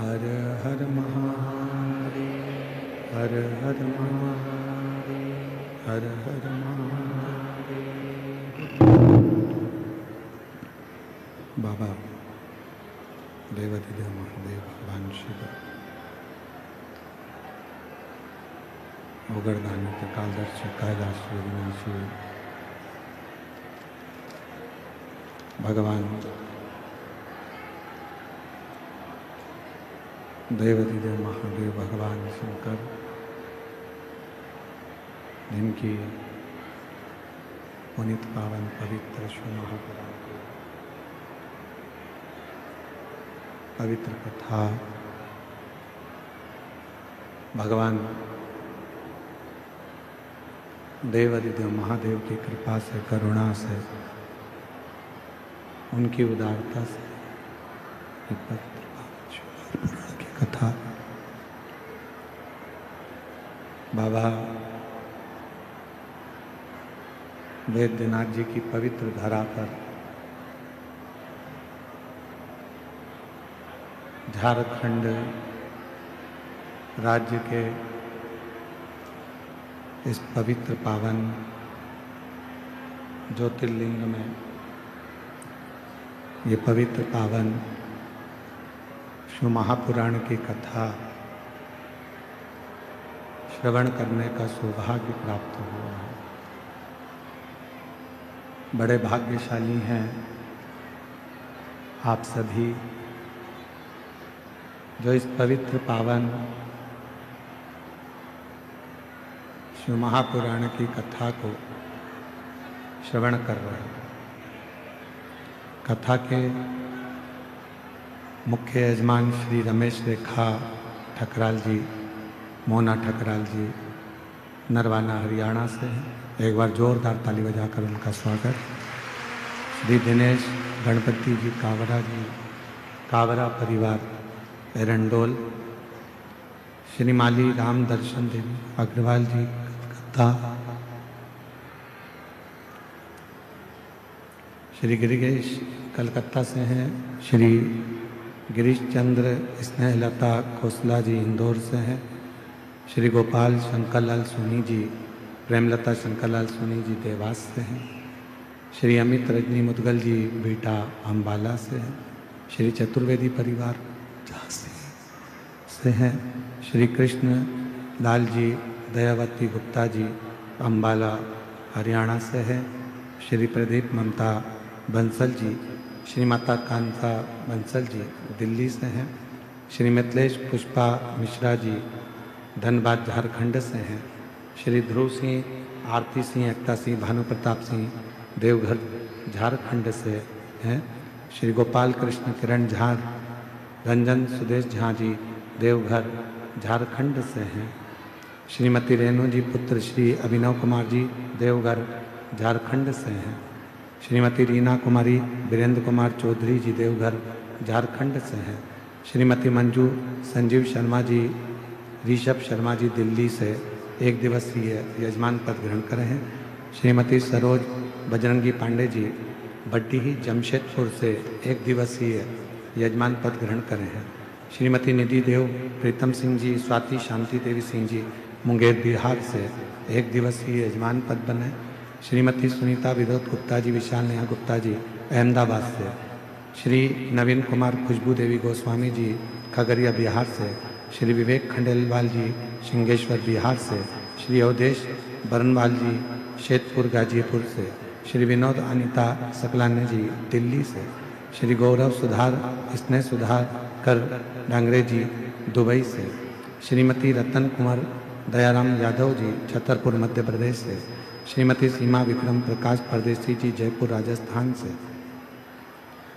हर हर महादेव, हर हर महादेव, हर हर महादेव। बाबा देवाधिदेव महादेव भगवान शिव ओगरदानी के कालदर्शी कैलाश विनाशी भगवान देवाधिदेव महादेव भगवान शंकर, जिनकी पुनीत पावन पवित्र महापुराण की पवित्र कथा भगवान देवाधिदेव महादेव की कृपा से, करुणा से, उनकी उदारता से पुराण की कथा बाबा वैद्यनाथ जी की पवित्र धरा पर झारखंड राज्य के इस पवित्र पावन ज्योतिर्लिंग में ये पवित्र पावन शिव महापुराण की कथा श्रवण करने का सौभाग्य प्राप्त हुआ है। बड़े भाग्यशाली हैं आप सभी जो इस पवित्र पावन शिव महापुराण की कथा को श्रवण कर रहे हैं। कथा के मुख्य यजमान श्री रमेश रेखा ठकराल जी, मोना ठकराल जी नरवाना हरियाणा से हैं। एक बार जोरदार ताली बजाकर उनका स्वागत। श्री दिनेश गणपति जी कावरा जी, कावरा परिवार एरंडोल। श्री माली राम दर्शन देवी अग्रवाल जी कलकत्ता। श्री गिरीश कलकत्ता से हैं। श्री गिरीश चंद्र स्नेहलता खोसला जी इंदौर से हैं। श्री गोपाल शंकरलाल सोनी जी, प्रेमलता शंकरलाल सोनी जी देवास से हैं। श्री अमित रजनी मुदगल जी बीटा अम्बाला से हैं। श्री चतुर्वेदी परिवार झांसी से हैं। श्री कृष्ण लाल जी दयावती गुप्ता जी अम्बाला हरियाणा से हैं। श्री प्रदीप ममता बंसल जी, श्री माता कांता बंसल जी दिल्ली से हैं। श्री मिथिलेश पुष्पा मिश्रा जी धनबाद झारखंड से हैं। श्री ध्रुव सिंह, आरती सिंह, एकता सिंह, भानु प्रताप सिंह देवघर झारखंड से हैं। श्री गोपाल कृष्ण किरण झा, रंजन सुदेश झा जी देवघर झारखंड से हैं। श्रीमती रेणु जी पुत्र श्री अभिनव कुमार जी देवघर झारखंड से हैं। श्रीमती रीना कुमारी वीरेंद्र कुमार चौधरी जी देवघर झारखंड से हैं। श्रीमती मंजू संजीव शर्मा जी, ऋषभ शर्मा जी दिल्ली से एक दिवसीय यजमान पद ग्रहण करे हैं। श्रीमती सरोज बजरंगी पांडे जी बड्डी जमशेदपुर से एक दिवसीय यजमान पद ग्रहण करे हैं। श्रीमती निधि देव प्रीतम सिंह जी, स्वाति शांति देवी सिंह जी मुंगेर बिहार से एक दिवसीय यजमान पद बने। श्रीमती सुनीता विनोद गुप्ता जी, विशाल नेहा गुप्ता जी अहमदाबाद से। श्री नवीन कुमार खुशबू देवी गोस्वामी जी खगड़िया बिहार से। श्री विवेक खंडेलवाल जी सिंगेश्वर बिहार से। श्री अवधेश बरनवाल जी शेतपुर गाजीपुर से। श्री विनोद अनिता सकलाने जी दिल्ली से। श्री गौरव सुधार स्नेह सुधार कर डांगरे जी दुबई से। श्रीमती रतन कुमार दयाराम यादव जी छतरपुर मध्य प्रदेश से। श्रीमती सीमा विक्रम प्रकाश परदेसी जी जयपुर राजस्थान से।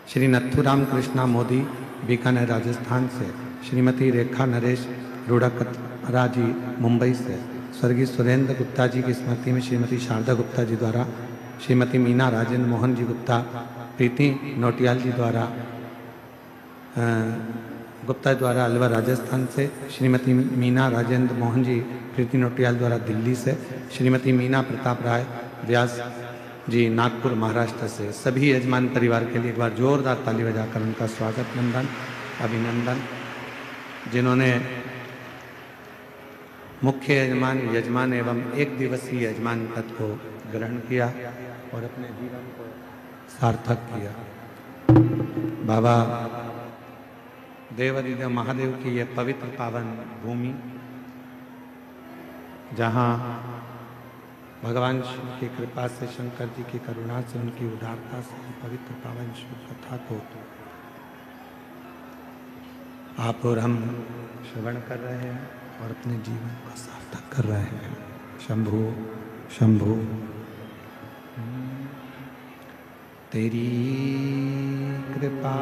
श्री नथुराम कृष्णा मोदी बीकानेर राजस्थान से। श्रीमती रेखा नरेश रूढ़कतरा जी मुंबई से। स्वर्गीय सुरेंद्र गुप्ता जी की स्मृति में श्रीमती शारदा गुप्ता जी द्वारा, श्रीमती मीना राजेंद्र मोहन जी गुप्ता प्रीति नोटियाल जी द्वारा गुप्ता द्वारा अलवर राजस्थान से। श्रीमती मीना राजेंद्र मोहन जी प्रीति नोटियाल द्वारा दिल्ली से। श्रीमती मीना प्रताप राय व्यास जी नागपुर महाराष्ट्र से। सभी यजमान परिवार के लिए एक बार जोरदार ताली बजाकर उनका स्वागत, नंदन, अभिनंदन। जिन्होंने मुख्य यजमान एवं एक दिवसीय यजमान पद को ग्रहण किया और अपने जीवन को सार्थक किया। बाबा देवादिदेव महादेव की यह पवित्र पावन भूमि, जहाँ भगवान शिव की कृपा से, शंकर जी की करुणा से, उनकी उदारता से पवित्र पावन शिव कथा को आप और हम श्रवण कर रहे हैं और अपने जीवन को सार्थक कर रहे हैं। शंभु शंभु। तेरी कृपा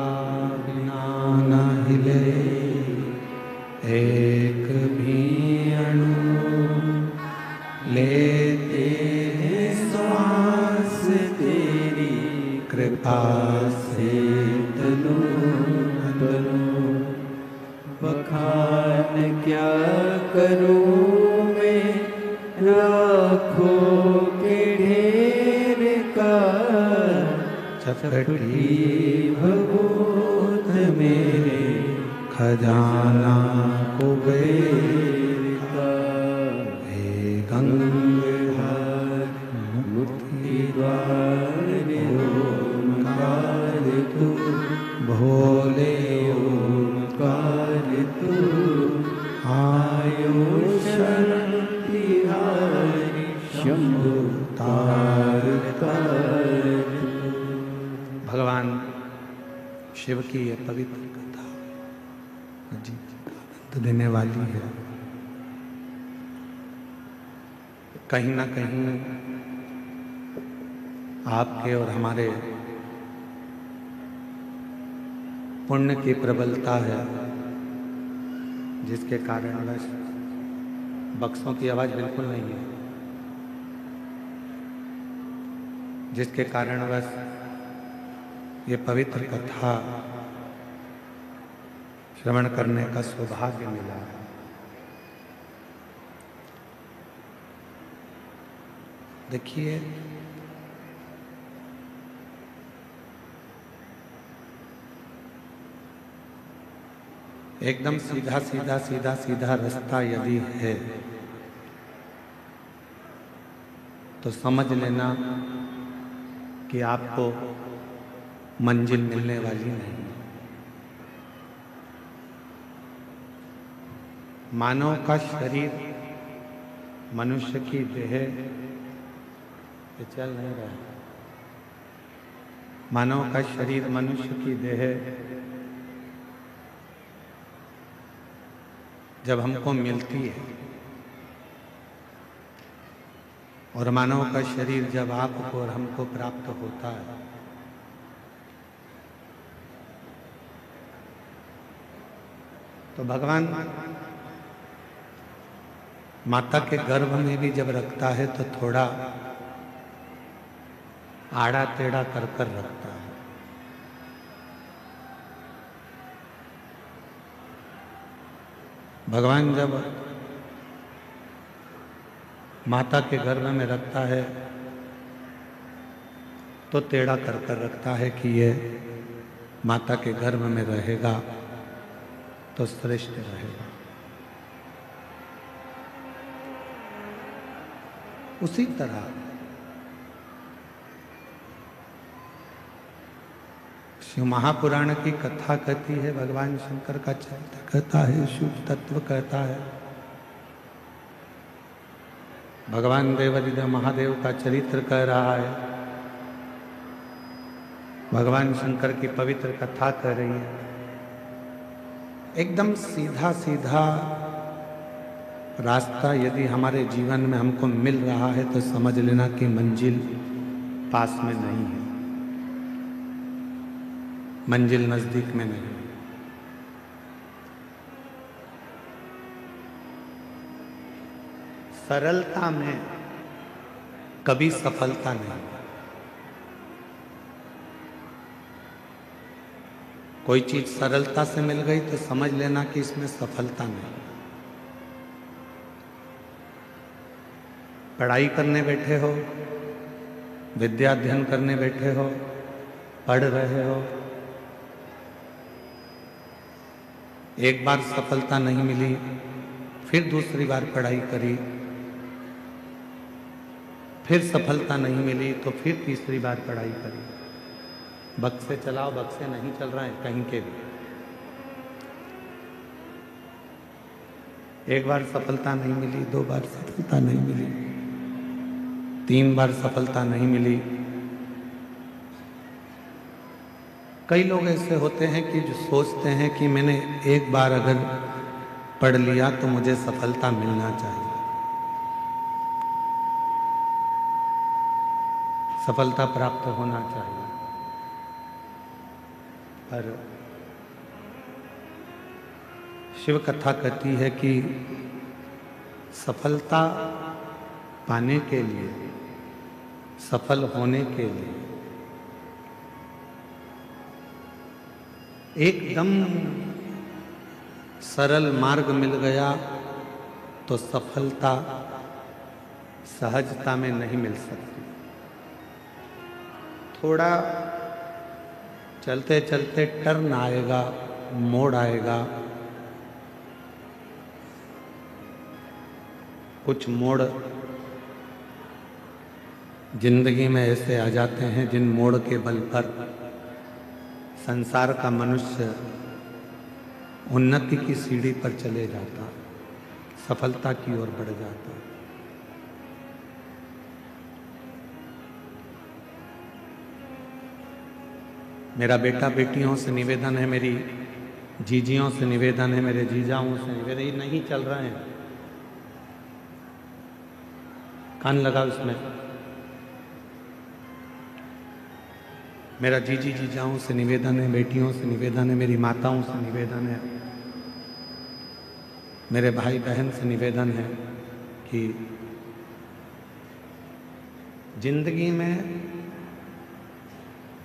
बिना न हिले एक भी अणु, लेते हैं श्वास तेरी कृपा से तनु तनु। बखान क्या करूं मैं लाखों के ढेर का, चपटी भभूत मेरे खजाना कुबेर का। हे गंगाधर मुक्ति द्वार ओंकार तू, भोले ओंकार तू। आयो शक्ति हारी शंभु तारक। भगवान शिव की यह पवित्र कथा अजीत आनंद देने वाली है। कहीं ना कहीं आपके और हमारे पुण्य की प्रबलता है, जिसके कारण बस बक्सों की आवाज बिल्कुल नहीं है, जिसके कारण बस ये पवित्र कथा श्रवण करने का सौभाग्य मिला है। देखिए, एकदम सीधा सीधा सीधा सीधा रास्ता यदि है तो समझ लेना कि आपको मंजिल मिलने वाली नहीं। मानव का शरीर, मनुष्य की देह चल नहीं रहा है। मानव का शरीर, मनुष्य की देह जब हमको मिलती है और मानव का शरीर जब आपको और हमको प्राप्त होता है, तो भगवान माता के गर्भ में भी जब रखता है तो थोड़ा आड़ा टेढ़ा कर कर रखता है। भगवान जब माता के गर्भ में रखता है तो टेढ़ा कर कर रखता है कि ये माता के गर्भ में रहेगा तो श्रेष्ठ रहेगा। उसी तरह शिव महापुराण की कथा कहती है, भगवान शंकर का चरित्र कहता है, शिव तत्व कहता है, भगवान देवादिदेव महादेव का चरित्र कह रहा है, भगवान शंकर की पवित्र कथा कह रही है। एकदम सीधा सीधा रास्ता यदि हमारे जीवन में हमको मिल रहा है तो समझ लेना कि मंजिल पास में नहीं है, मंजिल नजदीक में नहीं। सरलता में कभी सफलता नहीं। कोई चीज सरलता से मिल गई तो समझ लेना कि इसमें सफलता नहीं। पढ़ाई करने बैठे हो, विद्या अध्ययन करने बैठे हो, पढ़ रहे हो, एक बार सफलता नहीं मिली, फिर दूसरी बार पढ़ाई करी, फिर सफलता नहीं मिली तो फिर तीसरी बार पढ़ाई करी। बक्से चलाओ, बक्से नहीं चल रहे हैं कहीं के भी। एक बार सफलता नहीं मिली, 2 बार सफलता नहीं मिली, 3 बार सफलता नहीं मिली। कई लोग ऐसे होते हैं कि जो सोचते हैं कि मैंने एक बार अगर पढ़ लिया तो मुझे सफलता मिलना चाहिए, सफलता प्राप्त होना चाहिए। पर शिव कथा कहती है कि सफलता पाने के लिए, सफल होने के लिए एकदम सरल मार्ग मिल गया तो सफलता सहजता में नहीं मिल सकती। थोड़ा चलते चलते टर्न आएगा, मोड़ आएगा। कुछ मोड़ जिंदगी में ऐसे आ जाते हैं जिन मोड़ के बल पर संसार का मनुष्य उन्नति की सीढ़ी पर चले जाता, सफलता की ओर बढ़ जाता। मेरा बेटा बेटियों से निवेदन है, मेरी जीजियों से निवेदन है, मेरे जीजाओं से निवेदन, ये नहीं चल रहे हैं, कान लगाओ इसमें। मेरा जीजी जीजाओं से निवेदन है, बेटियों से निवेदन है, मेरी माताओं से निवेदन है, मेरे भाई बहन से निवेदन है कि जिंदगी में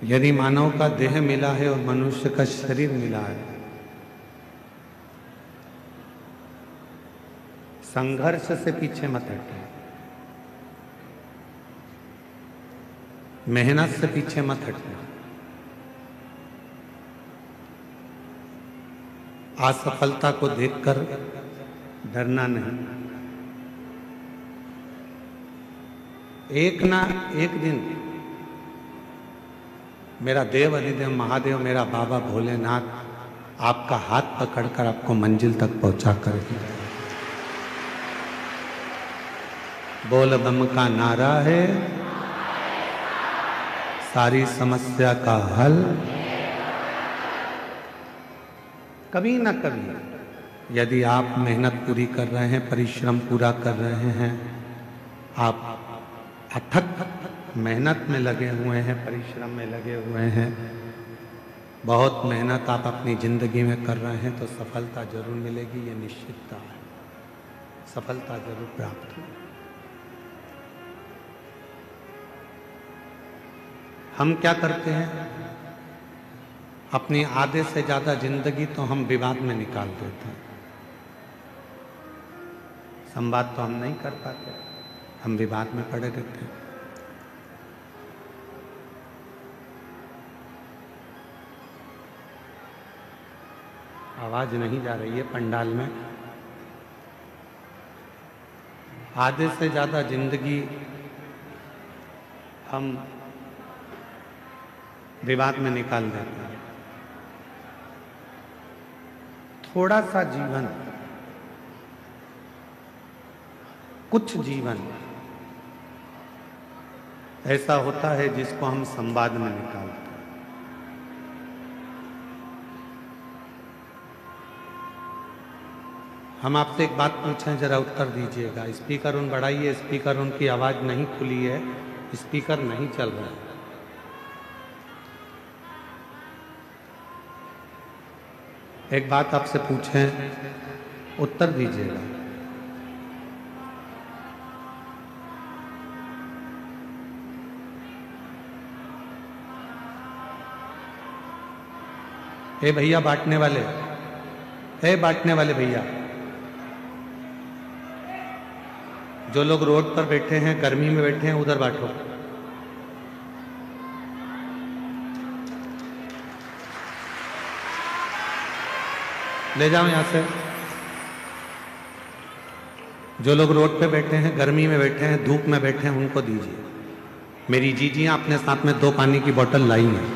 यदि मानव का देह मिला है और मनुष्य का शरीर मिला है, संघर्ष से पीछे मत हटे, मेहनत से पीछे मत हटना, असफलता को देखकर डरना नहीं। एक ना एक दिन मेरा देव अधिदेव महादेव, मेरा बाबा भोलेनाथ आपका हाथ पकड़कर आपको मंजिल तक पहुंचा करेंगे। बोल बम का नारा है, सारी समस्या का हल। कभी ना कभी यदि आप मेहनत पूरी कर रहे हैं, परिश्रम पूरा कर रहे हैं, आप अथक मेहनत में लगे हुए हैं, परिश्रम में लगे हुए हैं, बहुत मेहनत आप अपनी जिंदगी में कर रहे हैं, तो सफलता जरूर मिलेगी, ये निश्चितता है, सफलता जरूर प्राप्त होगी। हम क्या करते हैं, अपनी आधे से ज्यादा जिंदगी तो हम विवाद में निकाल देते हैं। संवाद तो हम नहीं कर पाते, हम विवाद में पड़े रहते हैं। आवाज नहीं जा रही है पंडाल में। आधे से ज्यादा जिंदगी हम विवाद में निकाल देते हैं। थोड़ा सा जीवन, कुछ जीवन ऐसा होता है जिसको हम संवाद में निकालते हैं। हम आपसे एक बात पूछें, जरा उत्तर दीजिएगा। स्पीकर उन बढ़ाइए, स्पीकर उनकी आवाज नहीं खुली है, स्पीकर नहीं चल रहा है। एक बात आपसे पूछें, उत्तर दीजिएगा। ए भैया बांटने वाले, ए बांटने वाले भैया, जो लोग रोड पर बैठे हैं, गर्मी में बैठे हैं, उधर बांटो। ले जाओ यहाँ से। जो लोग रोड पे बैठे हैं, गर्मी में बैठे हैं, धूप में बैठे हैं, उनको दीजिए। मेरी जीजियां अपने साथ में 2 पानी की बोतल लाई हैं।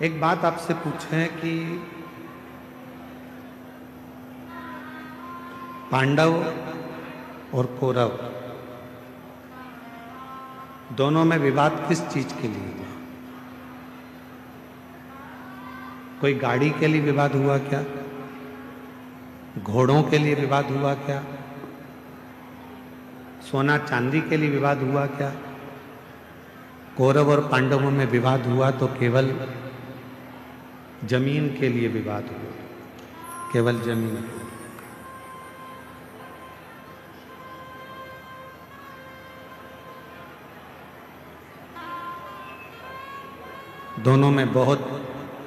एक बात आपसे पूछें कि पांडव और कौरव दोनों में विवाद किस चीज के लिए हुआ? कोई गाड़ी के लिए विवाद हुआ क्या? घोड़ों के लिए विवाद हुआ क्या? सोना चांदी के लिए विवाद हुआ क्या? कौरव और पांडवों में विवाद हुआ तो केवल जमीन के लिए विवाद हुआ, केवल जमीन के लिए। दोनों में बहुत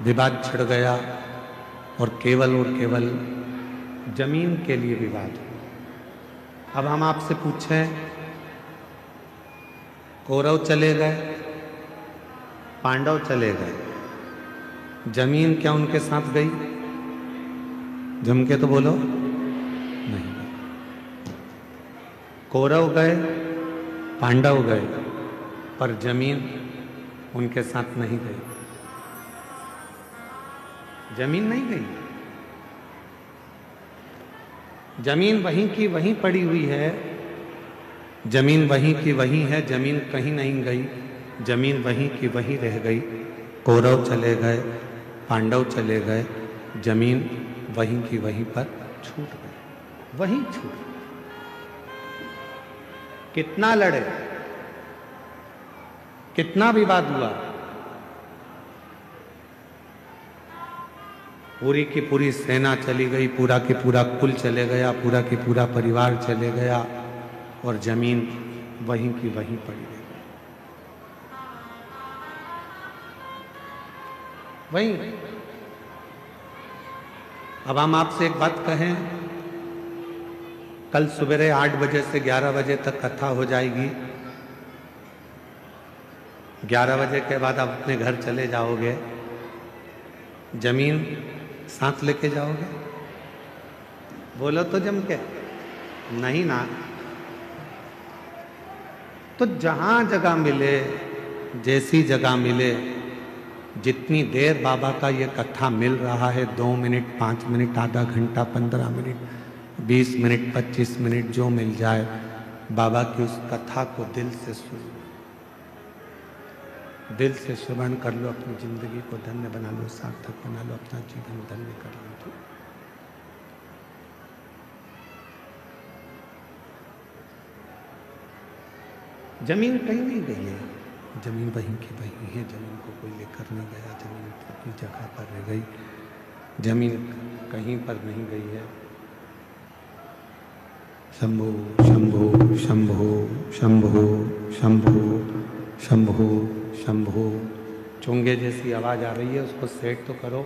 विवाद छिड़ गया और केवल जमीन के लिए विवाद हुआ। अब हम आपसे पूछें, कौरव चले गए, पांडव चले गए, जमीन क्या उनके साथ गई? जम के तो बोलो, नहीं। कौरव गए, पांडव गए, पर जमीन उनके साथ नहीं गई। जमीन नहीं गई। जमीन वहीं की वहीं पड़ी हुई है। जमीन वहीं की वहीं है, जमीन कहीं नहीं गई। जमीन वहीं की वहीं रह गई। कौरव चले गए, पांडव चले गए, जमीन वहीं की वहीं पर छूट गई, वहीं छूट गई। कितना लड़े, कितना विवाद हुआ, पूरी की पूरी सेना चली गई, पूरा की पूरा कुल चले गया, पूरा की पूरा परिवार चले गया और जमीन वहीं की वहीं पड़ी रही। वहीं। अब हम आपसे एक बात कहें, कल सवेरे 8 बजे से 11 बजे तक कथा हो जाएगी। 11 बजे के बाद आप अपने घर चले जाओगे, जमीन साथ लेके जाओगे? बोलो तो जम के, नहीं ना। तो जहां जगह मिले, जैसी जगह मिले, जितनी देर बाबा का ये कथा मिल रहा है, 2 मिनट, 5 मिनट, आधा घंटा, 15 मिनट, 20 मिनट, 25 मिनट, जो मिल जाए, बाबा की उस कथा को दिल से सुनो, दिल से श्रवण कर लो, अपनी जिंदगी को धन्य बना लो, सार्थक बना लो, अपना जीवन धन्य कर लो। जमीन कहीं नहीं गई है, जमीन वहीं की वहीं है। जमीन को कोई लेकर नहीं गया, जमीन अपनी जगह पर रह गई, जमीन कहीं पर नहीं गई है। शंभो शंभो शंभो शंभो शंभो शंभो शंभो। चोंगे जैसी आवाज आ रही है, उसको सेट तो करो।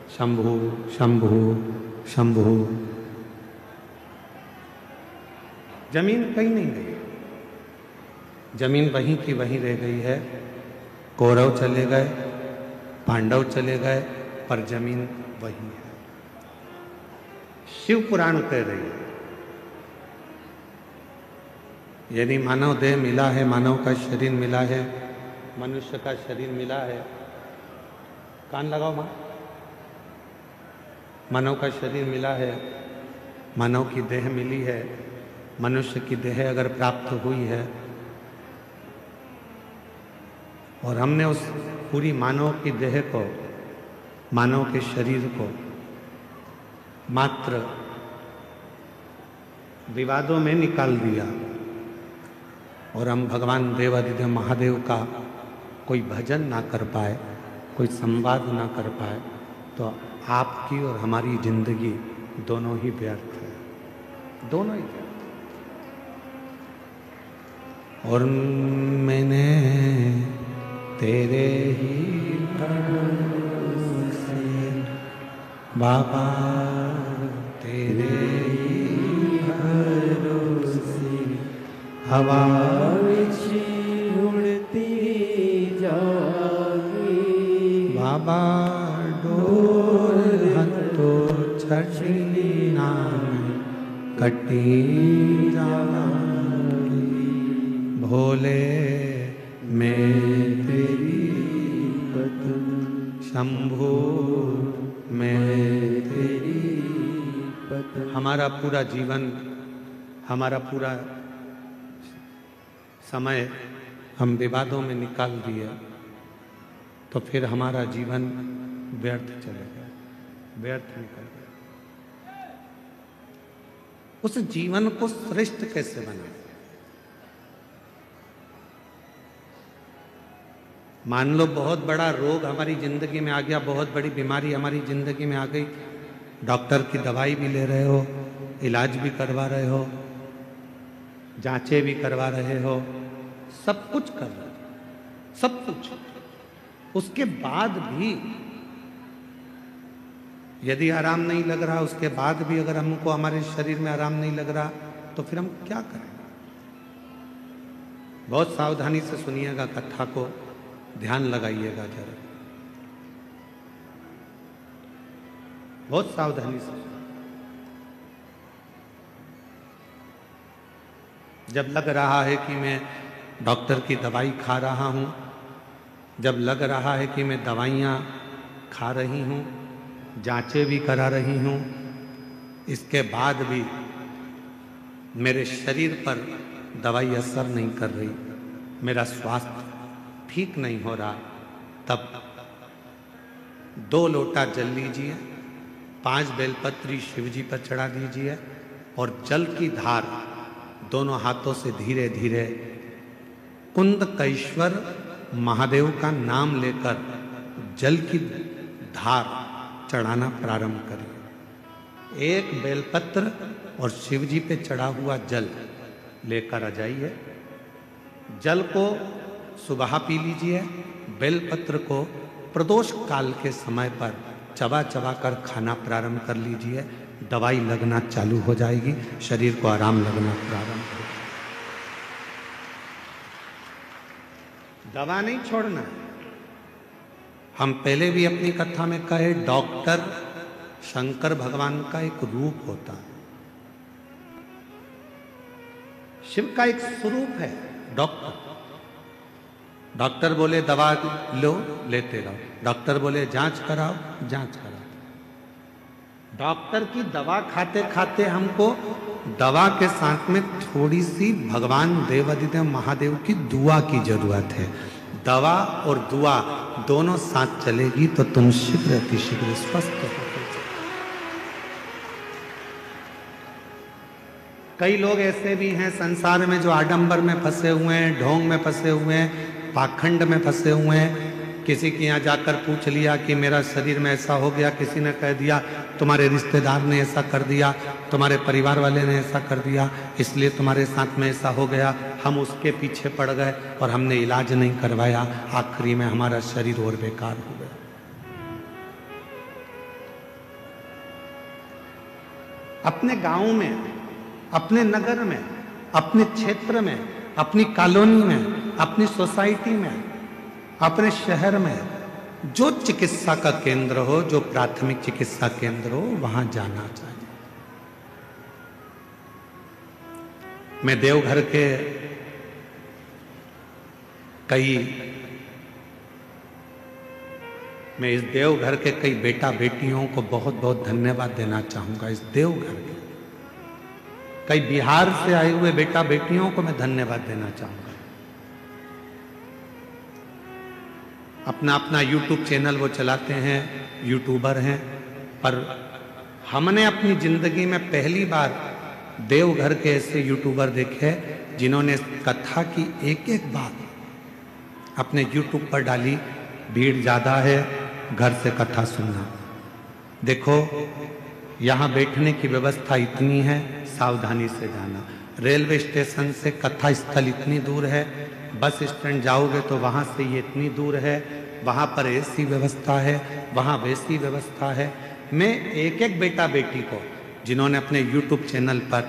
शंभो शंभो शंभो। जमीन कहीं नहीं गई, जमीन वहीं की वहीं रह गई है। कौरव चले गए, पांडव चले गए, पर जमीन वहीं है। शिव पुराण कह रही है, यदि मानव देह मिला है, मानव का शरीर मिला है, मनुष्य का शरीर मिला है, कान लगाओ मां, मानव का शरीर मिला है, मानव की देह मिली है, मनुष्य की देह अगर प्राप्त हुई है और हमने उस पूरी मानव की देह को, मानव के शरीर को मात्र विवादों में निकाल दिया और हम भगवान देवादिदेव महादेव का कोई भजन ना कर पाए, कोई संवाद ना कर पाए, तो आपकी और हमारी जिंदगी दोनों ही व्यर्थ है, दोनों ही व्यर्थ। और मैंने तेरे ही भरोसे बाबा, तेरे ही भरोसे हवा उड़ती जा बाबा डोर हतो छठी नाम कटी जावांगी। भोले मैं तेरी पतन शंभू मैं तेरी पतन। हमारा पूरा जीवन, हमारा पूरा समय हम विवादों में निकाल दिए तो फिर हमारा जीवन व्यर्थ चलेगा, व्यर्थ निकल गया। उस जीवन को श्रेष्ठ कैसे बनाए? मान लो बहुत बड़ा रोग हमारी जिंदगी में आ गया, बहुत बड़ी बीमारी हमारी जिंदगी में आ गई, डॉक्टर की दवाई भी ले रहे हो, इलाज भी करवा रहे हो, जांचें भी करवा रहे हो, सब कुछ कर रहे हो, सब कुछ। उसके बाद भी यदि आराम नहीं लग रहा, उसके बाद भी अगर हमको हमारे शरीर में आराम नहीं लग रहा, तो फिर हम क्या करें? बहुत सावधानी से सुनिएगा कथा को, ध्यान लगाइएगा जरा, बहुत सावधानी से। जब लग रहा है कि मैं डॉक्टर की दवाई खा रहा हूं, जब लग रहा है कि मैं दवाइयां खा रही हूं, जांचें भी करा रही हूं, इसके बाद भी मेरे शरीर पर दवाई असर नहीं कर रही, मेरा स्वास्थ्य ठीक नहीं हो रहा, तब 2 लोटा जल लीजिए, 5 बेलपत्री शिव जी पर चढ़ा दीजिए और जल की धार दोनों हाथों से धीरे धीरे कुंदकेश्वर महादेव का नाम लेकर जल की धार चढ़ाना प्रारंभ करिए। 1 बेलपत्र और शिव जी पे चढ़ा हुआ जल लेकर आ जाइए। जल को सुबह पी लीजिए, बेलपत्र को प्रदोष काल के समय पर चबा चबा कर खाना प्रारंभ कर लीजिए। दवाई लगना चालू हो जाएगी, शरीर को आराम लगना प्रारंभ हो। दवा नहीं छोड़ना। हम पहले भी अपनी कथा में कहे, डॉक्टर शंकर भगवान का एक रूप होता है, शिव का एक स्वरूप है डॉक्टर। डॉक्टर बोले दवा लो, लेते रहो, डॉक्टर बोले जांच कराओ, जांच कराओ। डॉक्टर की दवा खाते खाते हमको दवा के साथ में थोड़ी सी भगवान देवादिदेव महादेव की दुआ की जरूरत है। दवा और दुआ दोनों साथ चलेगी तो तुम शीघ्र अतिशीघ्र स्वस्थ हो। कई लोग ऐसे भी हैं संसार में जो आडंबर में फंसे हुए हैं, ढोंग में फंसे हुए हैं, पाखंड में फंसे हुए हैं। किसी के यहाँ जाकर पूछ लिया कि मेरा शरीर में ऐसा हो गया, किसी ने कह दिया तुम्हारे रिश्तेदार ने ऐसा कर दिया, तुम्हारे परिवार वाले ने ऐसा कर दिया, इसलिए तुम्हारे साथ में ऐसा हो गया। हम उसके पीछे पड़ गए और हमने इलाज नहीं करवाया, आखिरी में हमारा शरीर और बेकार हो गया। अपने गांव में, अपने नगर में, अपने क्षेत्र में, अपनी कॉलोनी में, अपनी सोसाइटी में, अपने शहर में जो चिकित्सा का केंद्र हो, जो प्राथमिक चिकित्सा केंद्र हो, वहां जाना चाहिए। मैं देवघर के इस देवघर के कई बेटा बेटियों को बहुत बहुत धन्यवाद देना चाहूंगा। इस देवघर के कई बिहार से आए हुए बेटा बेटियों को मैं धन्यवाद देना चाहूंगा। अपना अपना यूट्यूब चैनल वो चलाते हैं, यूट्यूबर हैं, पर हमने अपनी जिंदगी में पहली बार देवघर के ऐसे यूट्यूबर देखे जिन्होंने कथा की एक एक बात अपने यूट्यूब पर डाली। भीड़ ज़्यादा है, घर से कथा सुनना। देखो यहाँ बैठने की व्यवस्था इतनी है, सावधानी से जाना। रेलवे स्टेशन से कथा स्थल इतनी दूर है, बस स्टैंड जाओगे तो वहाँ से ये इतनी दूर है, वहाँ पर ऐसी व्यवस्था है, वहाँ वैसी व्यवस्था है। मैं एक एक बेटा बेटी को जिन्होंने अपने यूट्यूब चैनल पर,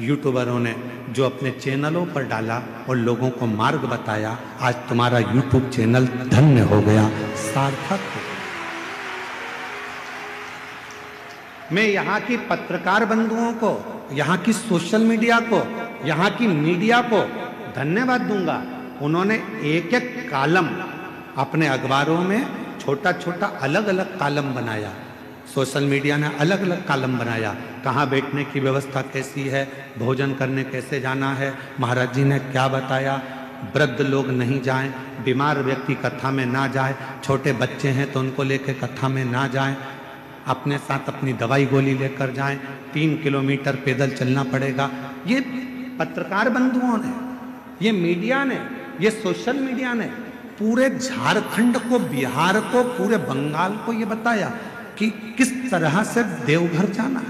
यूट्यूबरों ने जो अपने चैनलों पर डाला और लोगों को मार्ग बताया, आज तुम्हारा यूट्यूब चैनल धन्य हो गया, सार्थक हो गया। मैं यहाँ की पत्रकार बंधुओं को, यहाँ की सोशल मीडिया को, यहाँ की मीडिया को धन्यवाद दूंगा। उन्होंने एक एक कॉलम अपने अखबारों में छोटा छोटा अलग अलग कॉलम बनाया। सोशल मीडिया ने अलग अलग कॉलम बनाया, कहाँ बैठने की व्यवस्था कैसी है, भोजन करने कैसे जाना है, महाराज जी ने क्या बताया, वृद्ध लोग नहीं जाएं, बीमार व्यक्ति कथा में ना जाए, छोटे बच्चे हैं तो उनको लेकर कथा में ना जाएं, अपने साथ अपनी दवाई गोली लेकर जाएं, 3 किलोमीटर पैदल चलना पड़ेगा। ये पत्रकार बंधुओं ने, ये मीडिया ने, ये सोशल मीडिया ने पूरे झारखंड को, बिहार को, पूरे बंगाल को ये बताया कि किस तरह से देवघर जाना है।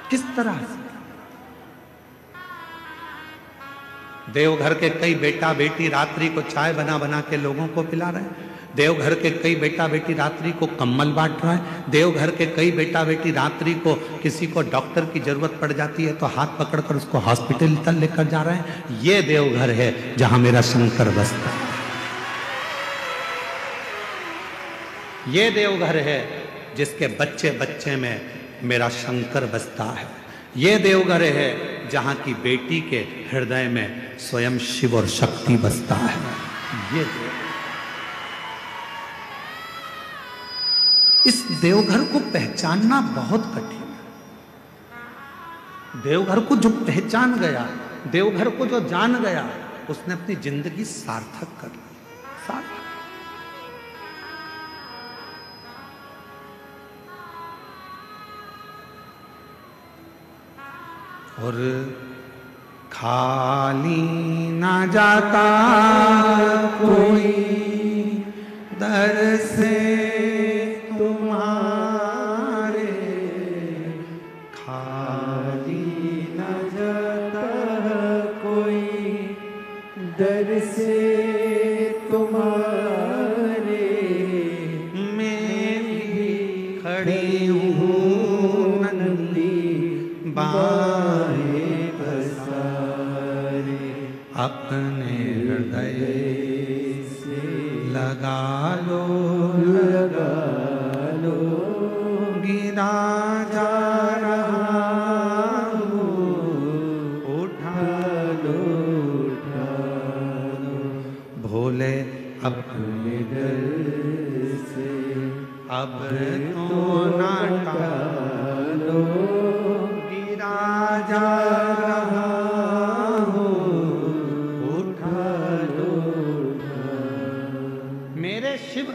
किस तरह से देवघर के कई बेटा बेटी रात्रि को चाय बना बना के लोगों को पिला रहे हैं। देवघर के कई बेटा बेटी रात्रि को कंबल बांट रहे हैं। देवघर के कई बेटा बेटी रात्रि को किसी को डॉक्टर की जरूरत पड़ जाती है तो हाथ पकड़कर उसको हॉस्पिटल तक लेकर जा रहे हैं। ये देवघर है जहां मेरा शंकर बसता है। ये देवघर है जिसके बच्चे बच्चे में मेरा शंकर बसता है। ये देवघर है जहां की बेटी के हृदय में स्वयं शिव और शक्ति बसता है। ये इस देवघर को पहचानना बहुत कठिन है। देवघर को जो पहचान गया, देवघर को जो जान गया, उसने अपनी जिंदगी सार्थक कर ली। सार्थक। और खाली ना जाता कोई दर से तुम्हारे, खाली न जाता कोई दर से तुम्हारे, मैं भी खड़ी हूँ नंदी बाहें पसारे, अपने हृदय से लगा लो, लगा लो, गिरा जा रहा हूँ, उठा लो, उठा लो, भोले अपने दर से अब तो ना टालो, गिरा जा रहा हूँ, उठा लो। मेरे शिव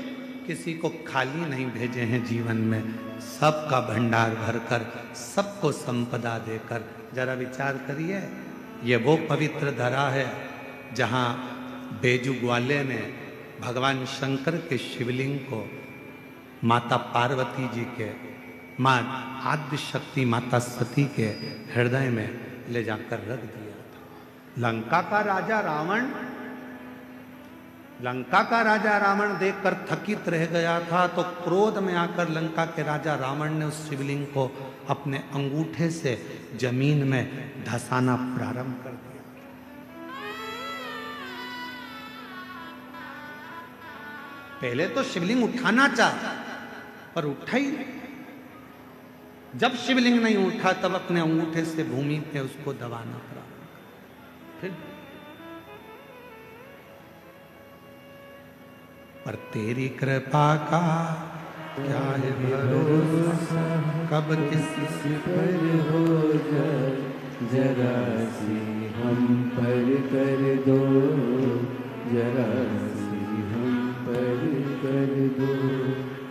किसी को खाली नहीं भेजे हैं जीवन में, सबका भंडार भरकर, सबको संपदा देकर। जरा विचार करिए, ये वो पवित्र धरा है जहाँ बेजू ग्वाले ने भगवान शंकर के शिवलिंग को माता पार्वती जी के, माँ आद्य शक्ति माता सती के हृदय में ले जाकर रख दिया था। लंका का राजा रावण देखकर थकित रह गया था, तो क्रोध में आकर लंका के राजा रावण ने उस शिवलिंग को अपने अंगूठे से जमीन में धंसाना प्रारंभ कर दिया। पहले तो शिवलिंग उठाना चाहा पर उठा ही नहीं। जब शिवलिंग नहीं उठा तब अपने अंगूठे से भूमि पे उसको दबाना पड़ा। फिर पर तेरी कृपा का क्या है भरोसा, कब किसी पर हो जाए जरा सी हम पर कर दो, जरा सी हम पर कर दो।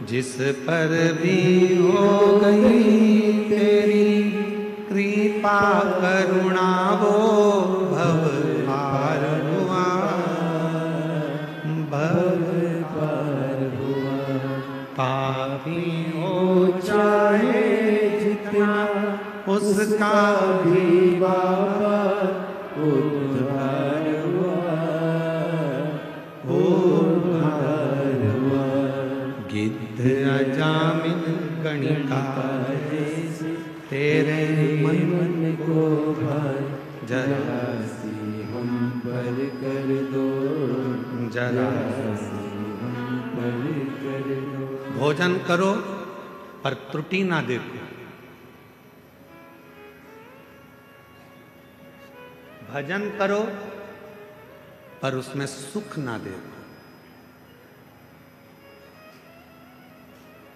जिस पर भी हो गई तेरी कृपा करुणा, वो भव पार हुआ, भव पार हुआ। पापी हो चाहे जितना, उसका भी बाबा उद्धार हुआ, उद्धार हुआ। गिद्ध अजामिन गणिका तेरे मन को भाई जरा सी हम पर कर दो, जरा सी हम फल कर दो। भोजन करो पर त्रुटि ना देखो, भजन करो पर उसमें सुख ना देखो।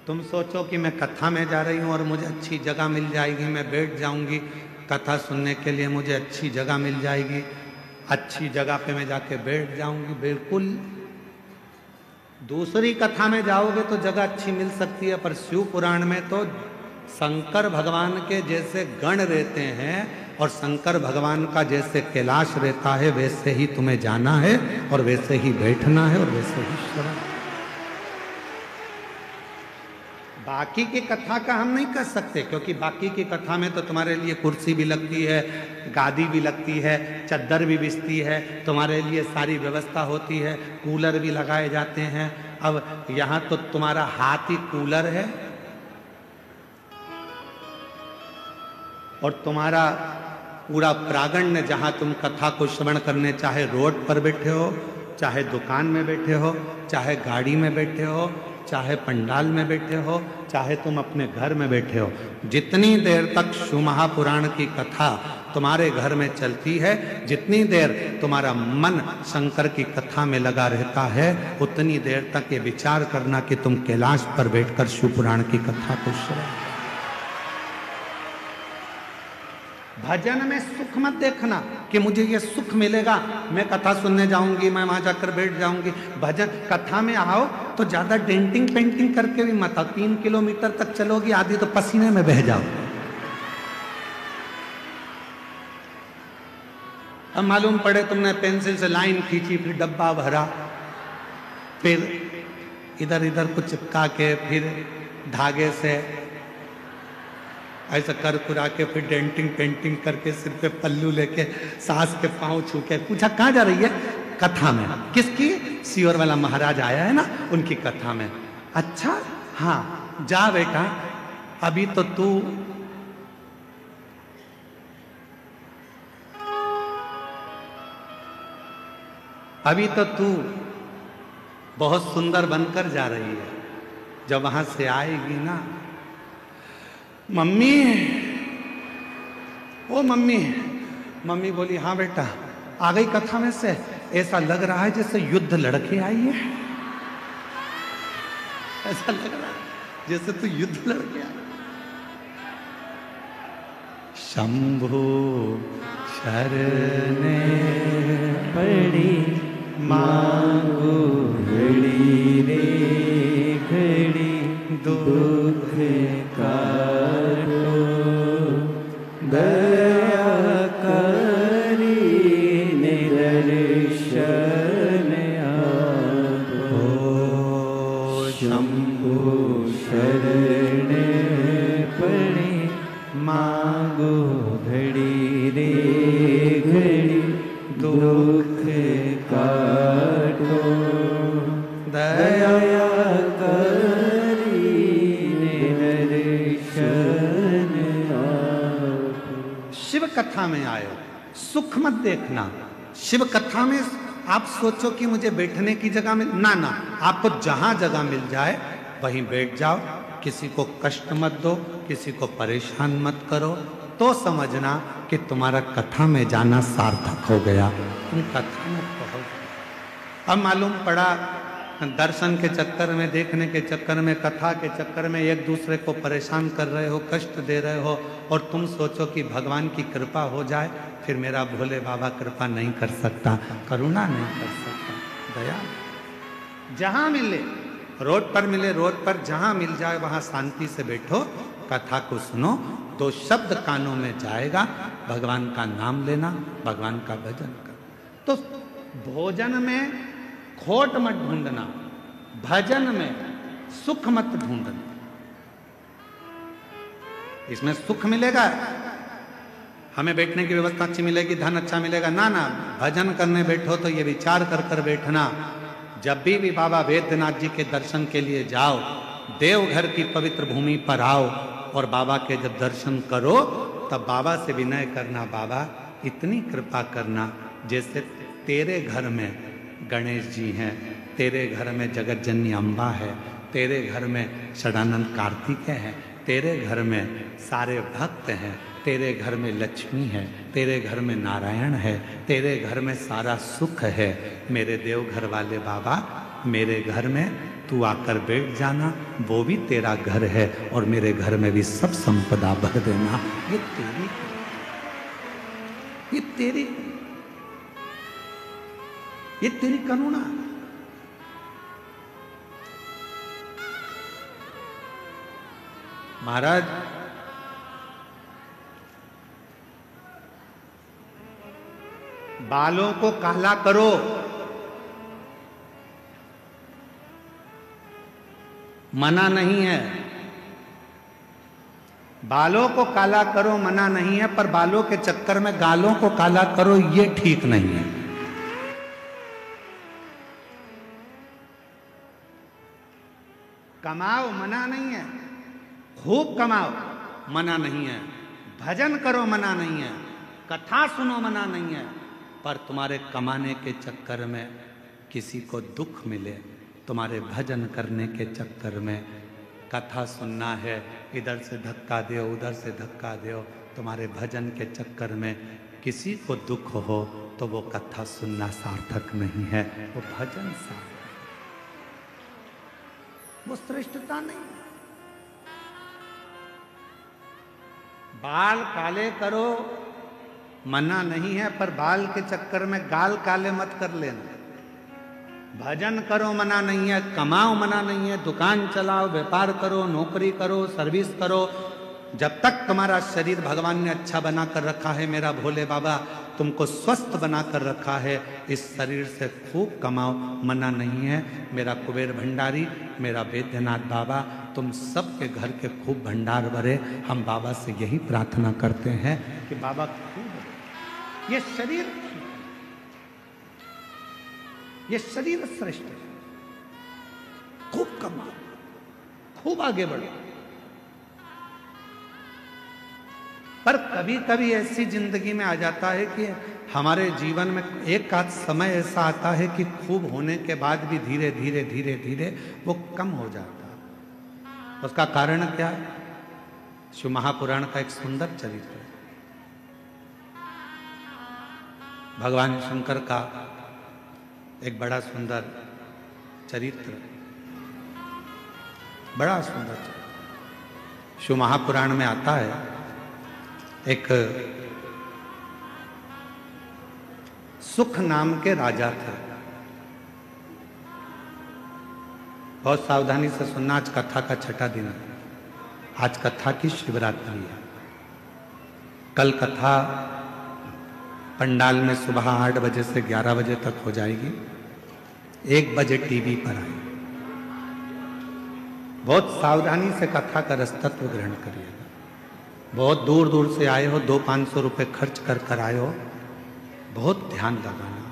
तुम सोचो कि मैं कथा में जा रही हूं और मुझे अच्छी जगह मिल जाएगी, मैं बैठ जाऊंगी कथा सुनने के लिए, मुझे अच्छी जगह मिल जाएगी, अच्छी जगह पे मैं जाके बैठ जाऊंगी। बिल्कुल, दूसरी कथा में जाओगे तो जगह अच्छी मिल सकती है, पर शिव पुराण में तो शंकर भगवान के जैसे गण रहते हैं और शंकर भगवान का जैसे कैलाश रहता है, वैसे ही तुम्हें जाना है और वैसे ही बैठना है और वैसे ही श्रवण। बाकी की कथा का हम नहीं कर सकते, क्योंकि बाकी की कथा में तो तुम्हारे लिए कुर्सी भी लगती है, गादी भी लगती है, चद्दर भी बिछती है, तुम्हारे लिए सारी व्यवस्था होती है, कूलर भी लगाए जाते हैं। अब यहाँ तो तुम्हारा हाथ ही कूलर है और तुम्हारा पूरा प्रांगण, जहाँ तुम कथा को श्रवण करने, चाहे रोड पर बैठे हो, चाहे दुकान में बैठे हो, चाहे गाड़ी में बैठे हो, चाहे पंडाल में बैठे हो, चाहे तुम अपने घर में बैठे हो, जितनी देर तक शिव महापुराण की कथा तुम्हारे घर में चलती है, जितनी देर तुम्हारा मन शंकर की कथा में लगा रहता है, उतनी देर तक ये विचार करना कि तुम कैलाश पर बैठकर शिव पुराण की कथा को श्रवण। भजन में सुख मत देखना कि मुझे ये सुख मिलेगा, मैं कथा सुनने जाऊंगी, मैं वहां जाकर बैठ जाऊंगी। भजन कथा में आओ तो ज्यादा डेंटिंग पेंटिंग करके भी मत आओ। 3 किलोमीटर तक चलोगी, आधी तो पसीने में बह जाओ। अब मालूम पड़े तुमने पेंसिल से लाइन खींची, फिर डब्बा भरा, फिर इधर इधर कुछ चिपका के, फिर धागे से ऐसा कर कुरा के, फिर डेंटिंग पेंटिंग करके, सिर पे पल्लू लेके, सास के पांव छू के पूछा कहाँ जा रही है? कथा में। किसकी? सियोर वाला महाराज आया है ना, उनकी कथा में। अच्छा हाँ, जा बेटा, अभी तो तू बहुत सुंदर बनकर जा रही है। जब वहां से आएगी ना, मम्मी, ओ मम्मी, मम्मी बोली हाँ बेटा, आ गई कथा में से? ऐसा लग रहा है जैसे युद्ध लड़के आई है, ऐसा लग रहा है जैसे तू युद्ध लड़के आई। शंभु शरणे पड़ी मांगो घड़ी रे घड़ी, दुख काटो दया करी निदर्शन आपो। शंभु शरण पड़े मांगो घड़ी रे घड़ी, दुख काटो दया करी निदर्शन आपो। शिव कथा में आयो, सुख मत देखना। शिव कथा में आप सोचो कि मुझे बैठने की जगह मिल, ना ना, आपको जहां जगह मिल जाए वहीं बैठ जाओ। किसी को कष्ट मत दो, किसी को परेशान मत करो, तो समझना कि तुम्हारा कथा में जाना सार्थक हो गया, तुम कथा में पहुंच गए। अब मालूम पड़ा दर्शन के चक्कर में, देखने के चक्कर में, कथा के चक्कर में एक दूसरे को परेशान कर रहे हो, कष्ट दे रहे हो, और तुम सोचो कि भगवान की कृपा हो जाए, फिर मेरा भोले बाबा कृपा नहीं कर सकता, करुणा नहीं कर सकता, दया। जहां मिले, रोड पर मिले, रोड पर जहां मिल जाए वहां शांति से बैठो, कथा को सुनो, 2 शब्द कानों में जाएगा, भगवान का नाम लेना, भगवान का भजन करना। तो भोजन में खोट मत ढूंढना, भजन में सुख मत ढूंढना। इसमें सुख मिलेगा, हमें बैठने की व्यवस्था अच्छी मिलेगी, धन अच्छा मिलेगा, ना ना, भजन करने बैठो तो ये विचार कर कर बैठना। जब भी बाबा वैद्यनाथ जी के दर्शन के लिए जाओ, देवघर की पवित्र भूमि पर आओ और बाबा के जब दर्शन करो तब बाबा से विनय करना, बाबा इतनी कृपा करना जैसे तेरे घर में गणेश जी हैं, तेरे घर में जगत जननी अम्बा है, तेरे घर में षडानंद कार्तिकेय हैं, तेरे घर में सारे भक्त हैं, तेरे घर में लक्ष्मी है, तेरे घर में नारायण है, तेरे घर में सारा सुख है। मेरे देवघर वाले बाबा, मेरे घर में तू आकर बैठ जाना, वो भी तेरा घर है और मेरे घर में भी सब संपदा भर देना। ये तेरी करुणा। महाराज, बालों को काला करो, मना नहीं है। बालों को काला करो मना नहीं है, पर बालों के चक्कर में गालों को काला करो ये ठीक नहीं है। कमाओ मना नहीं है, खूब कमाओ मना नहीं है, भजन करो मना नहीं है, कथा सुनो मना नहीं है, पर तुम्हारे कमाने के चक्कर में किसी को दुख मिले, तुम्हारे भजन करने के चक्कर में कथा सुनना है, इधर से धक्का दो उधर से धक्का दो, तुम्हारे भजन के चक्कर में किसी को दुख हो तो वो कथा सुनना सार्थक नहीं है, वो भजन सार्थक, वो श्रेष्ठता नहीं। बाल काले करो मना नहीं है, पर बाल के चक्कर में गाल काले मत कर लेना। भजन करो मना नहीं है, कमाओ मना नहीं है, दुकान चलाओ, व्यापार करो, नौकरी करो, सर्विस करो, जब तक तुम्हारा शरीर भगवान ने अच्छा बना कर रखा है, मेरा भोले बाबा तुमको स्वस्थ बना कर रखा है, इस शरीर से खूब कमाओ मना नहीं है। मेरा कुबेर भंडारी, मेरा वैद्यनाथ बाबा, तुम सबके घर के खूब भंडार भरे। हम बाबा से यही प्रार्थना करते हैं कि बाबा खूब, ये शरीर श्रेष्ठ है, खूब कमाओ, खूब आगे बढ़ो। पर कभी कभी ऐसी जिंदगी में आ जाता है कि हमारे जीवन में एक आध समय ऐसा आता है कि खूब होने के बाद भी धीरे धीरे धीरे धीरे वो कम हो जाता है। उसका कारण क्या है? शिव महापुराण का एक सुंदर चरित्र है। भगवान शंकर का एक बड़ा सुंदर चरित्र, बड़ा सुंदर चरित्र शिव महापुराण में आता है। एक सुख नाम के राजा थे। बहुत सावधानी से सुनना, आज कथा का छठा दिन है। आज कथा की शिवरात्रि है। कल कथा पंडाल में सुबह 8 बजे से 11 बजे तक हो जाएगी। 1 बजे टीवी पर आएगी। बहुत सावधानी से कथा का रसतत्व ग्रहण करिएगा। बहुत दूर दूर से आए हो, 200-500 रुपये खर्च कर कर आए हो, बहुत ध्यान लगाना।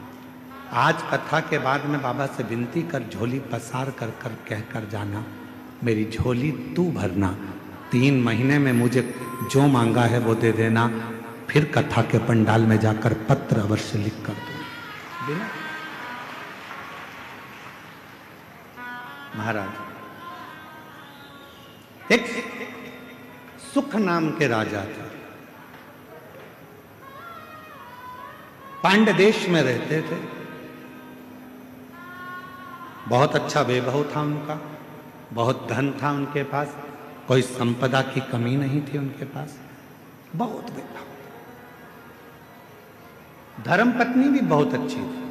आज कथा के बाद में बाबा से विनती कर, झोली पसार कर कर कह कर जाना, मेरी झोली तू भरना, 3 महीने में मुझे जो मांगा है वो दे देना, फिर कथा के पंडाल में जाकर पत्र अवश्य लिख कर दो। बिना महाराज, एक सुख नाम के राजा थे। पांड्य देश में रहते थे। बहुत अच्छा वैभव था उनका, बहुत धन था उनके पास, कोई संपदा की कमी नहीं थी उनके पास, बहुत वैभव। धर्मपत्नी भी बहुत अच्छी थी।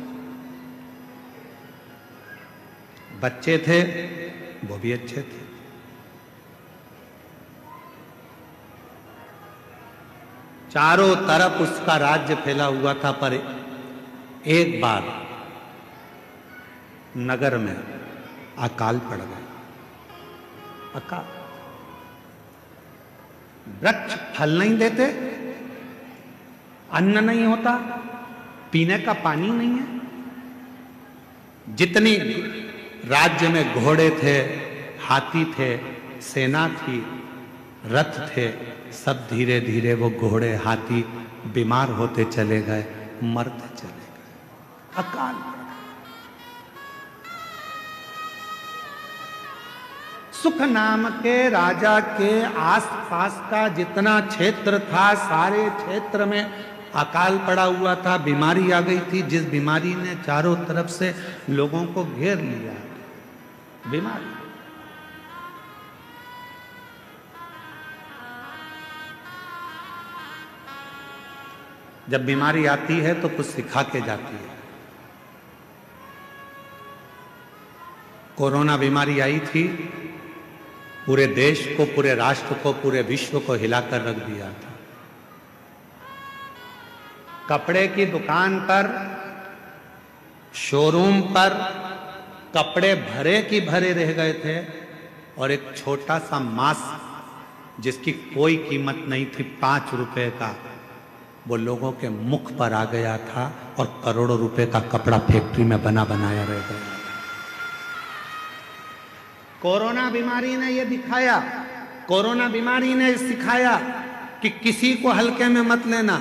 बच्चे थे वो भी अच्छे थे। चारों तरफ उसका राज्य फैला हुआ था। पर एक बार नगर में अकाल पड़ गया। अकाल, वृक्ष फल नहीं देते, अन्न नहीं होता, पीने का पानी नहीं है। जितनी राज्य में घोड़े थे, हाथी थे, सेना थी, रथ थे, सब धीरे धीरे वो घोड़े हाथी बीमार होते चले गए, मरते चले गए। अकाल। सुख नाम के राजा के आसपास का जितना क्षेत्र था, सारे क्षेत्र में अकाल पड़ा हुआ था, बीमारी आ गई थी, जिस बीमारी ने चारों तरफ से लोगों को घेर लिया। बीमारी जब बीमारी आती है तो कुछ सिखा के जाती है। कोरोना बीमारी आई थी, पूरे देश को, पूरे राष्ट्र को, पूरे विश्व को हिलाकर रख दिया था। कपड़े की दुकान पर, शोरूम पर कपड़े भरे की भरे रह गए थे और एक छोटा सा मास्क जिसकी कोई कीमत नहीं थी, 5 रुपए का, वो लोगों के मुख पर आ गया था और करोड़ों रुपए का कपड़ा फैक्ट्री में बना बनाया रह गया। कोरोना बीमारी ने ये दिखाया, कोरोना बीमारी ने सिखाया कि किसी को हल्के में मत लेना,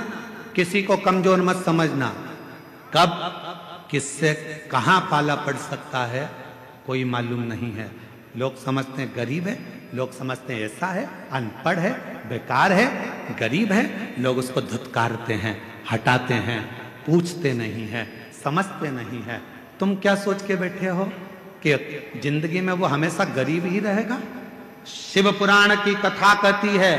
किसी को कमजोर मत समझना। कब किससे कहां पाला पड़ सकता है कोई मालूम नहीं है। लोग समझते हैं गरीब है, लोग समझते हैं ऐसा है, अनपढ़ है, बेकार है, गरीब है, लोग उसको धुतकारते हैं, हटाते हैं, पूछते नहीं है, समझते नहीं है। तुम क्या सोच के बैठे हो कि जिंदगी में वो हमेशा गरीब ही रहेगा? शिव पुराण की कथा कहती है,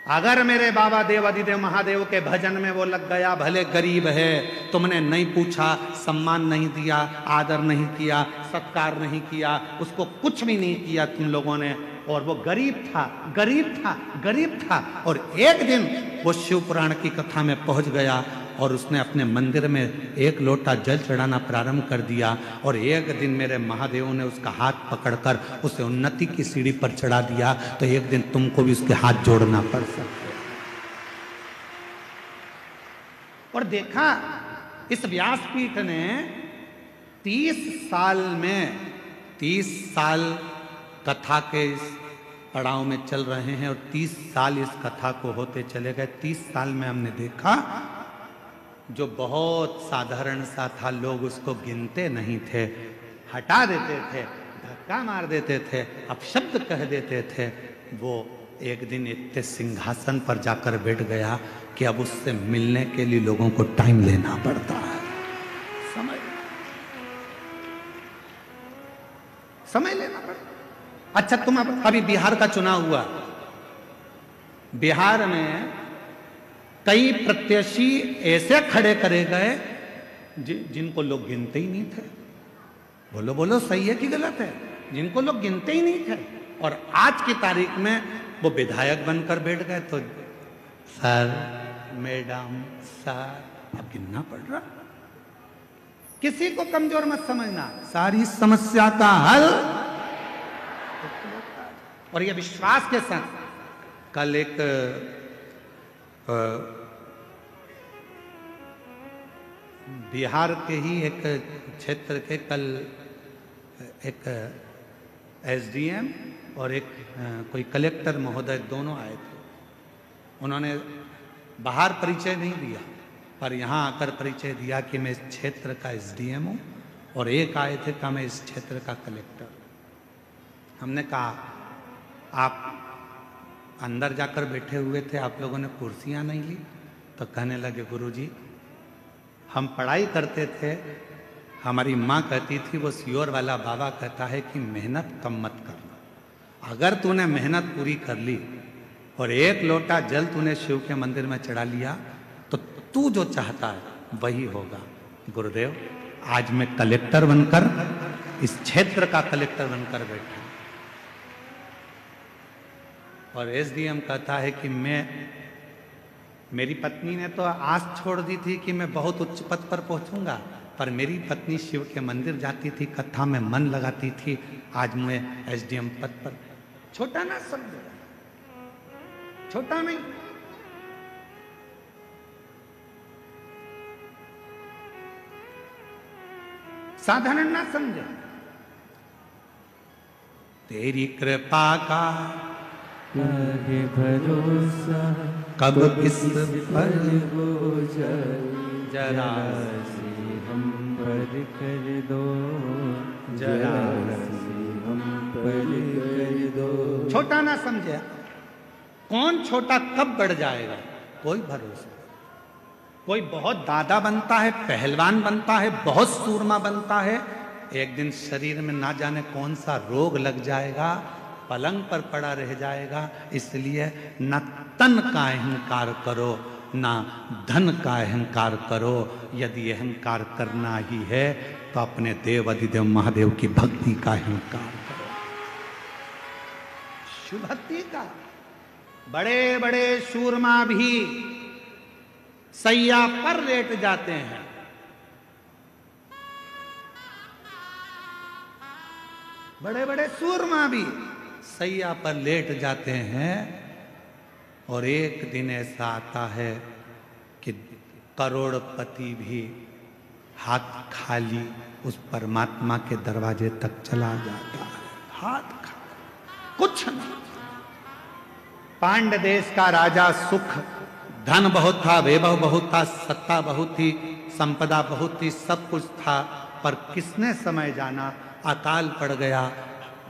अगर मेरे बाबा देव अधिदेव महादेव के भजन में वो लग गया, भले गरीब है, तुमने नहीं पूछा, सम्मान नहीं दिया, आदर नहीं किया, सत्कार नहीं किया, उसको कुछ भी नहीं किया तुम लोगों ने, और वो गरीब था, गरीब था, गरीब था, और एक दिन वो शिव पुराण की कथा में पहुंच गया और उसने अपने मंदिर में 1 लोटा जल चढ़ाना प्रारंभ कर दिया, और एक दिन मेरे महादेव ने उसका हाथ पकड़कर उसे उन्नति की सीढ़ी पर चढ़ा दिया। तो एक दिन तुमको भी उसके हाथ जोड़ना पड़ सकता है। और देखा, इस व्यासपीठ ने 30 साल में, 30 साल कथा के इस पड़ाव में चल रहे हैं और 30 साल इस कथा को होते चले गए। 30 साल में हमने देखा जो बहुत साधारण सा था, लोग उसको गिनते नहीं थे, हटा देते थे, धक्का मार देते थे, अपशब्द कह देते थे, वो एक दिन इतने सिंहासन पर जाकर बैठ गया कि अब उससे मिलने के लिए लोगों को टाइम लेना पड़ता है। समय लेना पड़ता। अच्छा, तुम अभी बिहार का चुनाव हुआ, बिहार में कई प्रत्याशी ऐसे खड़े करे गए जिनको लोग गिनते ही नहीं थे। बोलो बोलो, सही है कि गलत है? जिनको लोग गिनते ही नहीं थे, और आज की तारीख में वो विधायक बनकर बैठ गए। तो सर, मैडम, सर, अब गिनना पड़ रहा। किसी को कमजोर मत समझना, सारी समस्या का हल, और ये विश्वास के साथ। कल एक बिहार के ही एक क्षेत्र के, कल एक एसडीएम और एक कोई कलेक्टर महोदय दोनों आए थे। उन्होंने बाहर परिचय नहीं दिया, पर यहाँ आकर परिचय दिया कि मैं इस क्षेत्र का एसडीएम हूँ, और एक आए थे कि मैं इस क्षेत्र का कलेक्टर। हमने कहा, आप अंदर जाकर बैठे हुए थे, आप लोगों ने कुर्सियाँ नहीं ली? तो कहने लगे, गुरुजी, हम पढ़ाई करते थे, हमारी माँ कहती थी, वो सियोर वाला बाबा कहता है कि मेहनत कम मत करना। अगर तूने मेहनत पूरी कर ली और 1 लोटा जल तूने शिव के मंदिर में चढ़ा लिया, तो तू जो चाहता है वही होगा। गुरुदेव, आज मैं कलेक्टर बनकर, इस क्षेत्र का कलेक्टर बनकर बैठा, और एसडीएम कहता है कि मेरी पत्नी ने तो आस छोड़ दी थी कि मैं बहुत उच्च पद पर पहुंचूंगा, पर मेरी पत्नी शिव के मंदिर जाती थी, कथा में मन लगाती थी, आज मैं एसडीएम पद पर। छोटा ना समझो, छोटा नहीं। साधारण ना समझे। तेरी कृपा का काहे भरोसा, कब किस पर हो जाए, जरा सी हम पर कर दो, जरा सी हम पर पल कर दो। छोटा ना समझे, कौन छोटा कब बढ़ जाएगा कोई भरोसा। कोई बहुत दादा बनता है, पहलवान बनता है, बहुत सूरमा बनता है, एक दिन शरीर में ना जाने कौन सा रोग लग जाएगा, पलंग पर पड़ा रह जाएगा। इसलिए न तन का अहंकार करो, ना धन का अहंकार करो। यदि अहंकार करना ही है तो अपने देव अधिदेव महादेव की भक्ति का अहंकार करो, शिव भक्ति का। बड़े बड़े सूरमा भी सैया पर लेट जाते हैं। बड़े बड़े सूरमा भी सैया पर लेट जाते हैं और एक दिन ऐसा आता है कि करोड़पति भी हाथ खाली उस परमात्मा के दरवाजे तक चला जाता है, हाथ खाली, कुछ नहीं। पांड्य देश का राजा सुख, धन बहुत था, वैभव बहुत था, सत्ता बहुत थी, संपदा बहुत थी, सब कुछ था, पर किसने समय जाना अकाल पड़ गया।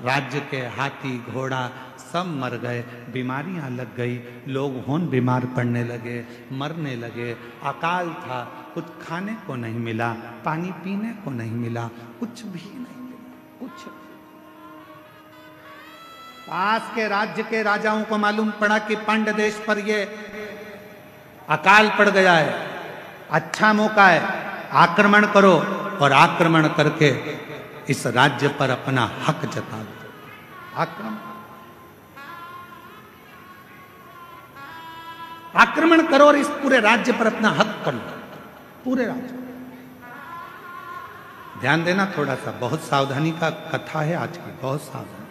राज्य के हाथी घोड़ा सब मर गए, बीमारियां लग गई, लोग होन बीमार पड़ने लगे, मरने लगे। अकाल था, कुछ खाने को नहीं मिला, पानी पीने को नहीं मिला, कुछ भी नहीं मिला, कुछ। पास के राज्य के राजाओं को मालूम पड़ा कि पांड्य देश पर ये अकाल पड़ गया है, अच्छा मौका है, आक्रमण करो और आक्रमण करके इस राज्य पर अपना हक जता दो। आक्रमण करो और इस पूरे राज्य पर अपना हक कर लो, पूरे राज्य। ध्यान देना थोड़ा सा, बहुत सावधानी का कथा है आज की, बहुत सावधानी।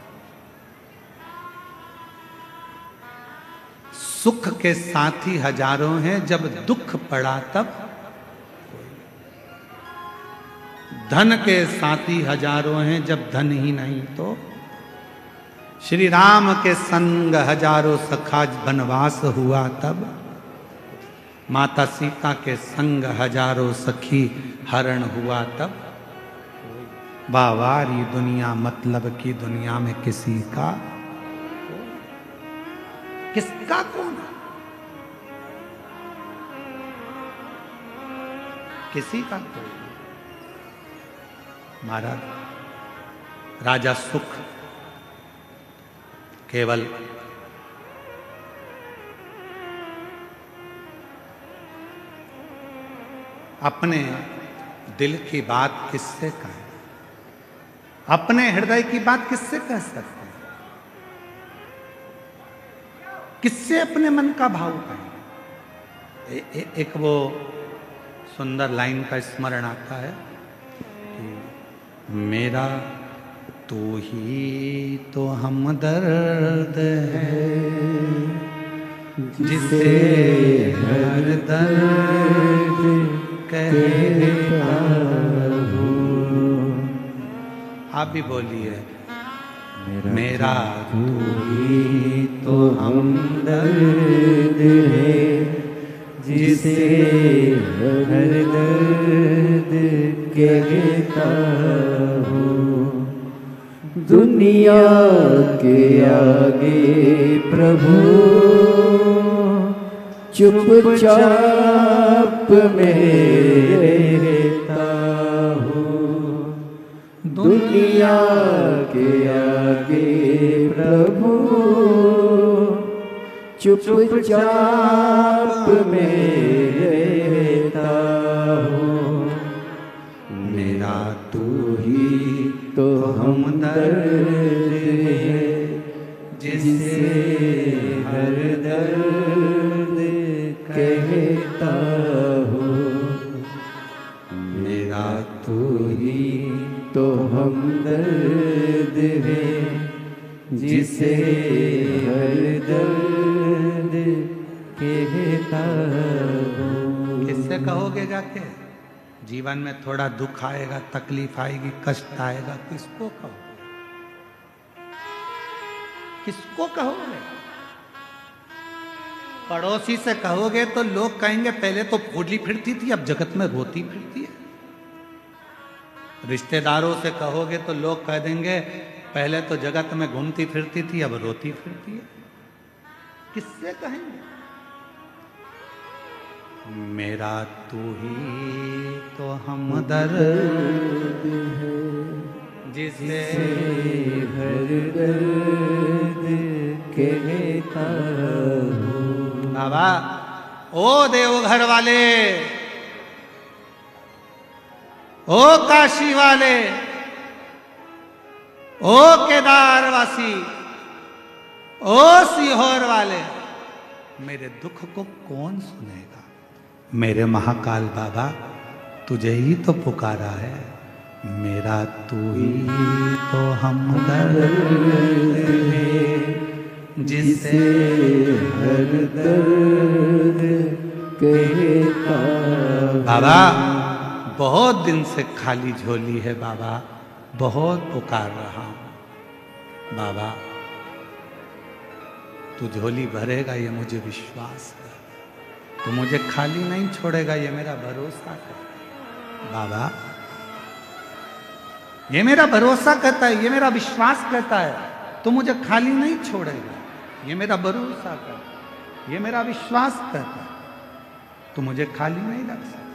सुख के साथी हजारों हैं, जब दुख पड़ा तब धन के साथी हजारों हैं, जब धन ही नहीं तो। श्री राम के संग हजारों सखा, वनवास हुआ तब। माता सीता के संग हजारों सखी, हरण हुआ तब। बावारी दुनिया मतलब की दुनिया में किसी का, किसका कौन है, किसी का कोई। महाराज राजा सुख केवल अपने दिल की बात किससे कहें, अपने हृदय की बात किससे कह सकते हैं, किससे अपने मन का भाव कहें। एक वो सुंदर लाइन का स्मरण आता है कि मेरा तू ही तो हमदर्द है, जिसे हर दर्द कहता हूँ। आप भी बोलिए, मेरा तू ही तो हमदर्द है, जिसे हर दर्द कहता हूँ। दुनिया के आगे प्रभु चुपचाप में रहता हूँ। दुनिया के आगे प्रभु चुपचाप में रहता हूँ। मेरा तू ही तो हमदर्द है, जिसे हर दर्द कहता हूँ। मेरा तू ही तो हमदर्द है, जिसे हर दर्द कहता हूँ। किससे कहोगे जाके? जीवन में थोड़ा दुख आएगा, तकलीफ आएगी, कष्ट आएगा, किसको कहोगे? किसको कहोगे? पड़ोसी से कहोगे तो लोग कहेंगे पहले तो फूली फिरती थी, अब जगत में रोती फिरती है। रिश्तेदारों से कहोगे तो लोग कह देंगे पहले तो जगत में घूमती फिरती थी, अब रोती फिरती है। किससे कहेंगे? मेरा तू ही तो हमदर्द है, जिसे हर दर्द कहता हूँ। बाबा, ओ देवघर वाले, ओ काशी वाले, ओ केदारवासी, ओ सीहोर वाले, मेरे दुख को कौन सुनेगा? मेरे महाकाल बाबा, तुझे ही तो पुकारा है। मेरा तू ही तो हमदर्द है, जिसे हर दर्द कहता। बाबा, बहुत दिन से खाली झोली है बाबा, बहुत पुकार रहा हूं। बाबा, तू झोली भरेगा ये मुझे विश्वास है, तो मुझे खाली नहीं छोड़ेगा ये मेरा भरोसा है। बाबा, ये मेरा भरोसा कहता है, ये मेरा विश्वास कहता है, तो मुझे खाली नहीं छोड़ेगा। ये मेरा भरोसा कहता है, ये मेरा विश्वास कहता है, तो मुझे खाली नहीं रख सकता।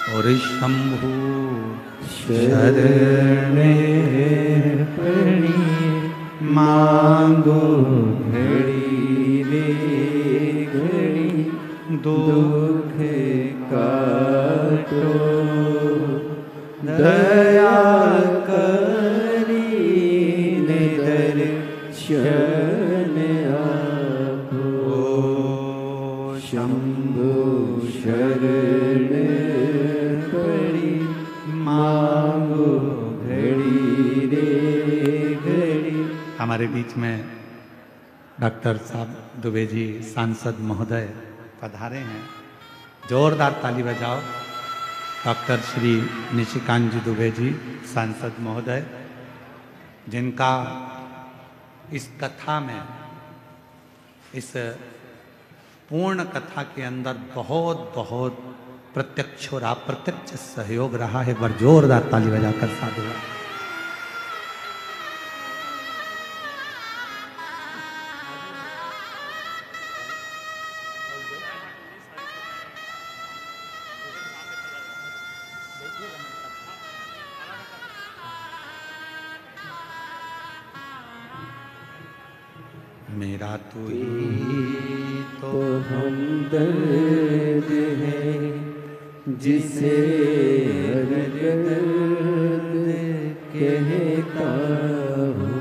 और शंभु शरण पड़ी मांगो घड़ी रे घड़ी, दुख काटो दया करी दर्शन आपो। शंभु शरण पड़ी मांगो घड़ी रे घड़ी। हमारे बीच में डॉक्टर साहब दुबे जी सांसद महोदय पधारे हैं। जोरदार ताली बजाओ। डॉक्टर श्री निशिकांत जी दुबे जी सांसद महोदय, जिनका इस कथा में, इस पूर्ण कथा के अंदर बहुत बहुत प्रत्यक्ष और अप्रत्यक्ष सहयोग रहा है। एक बार जोरदार ताली बजाकर साधुवाद। मेरा तू ही तो हमदर्द है, जिसे हर दर्द कहता हूँ।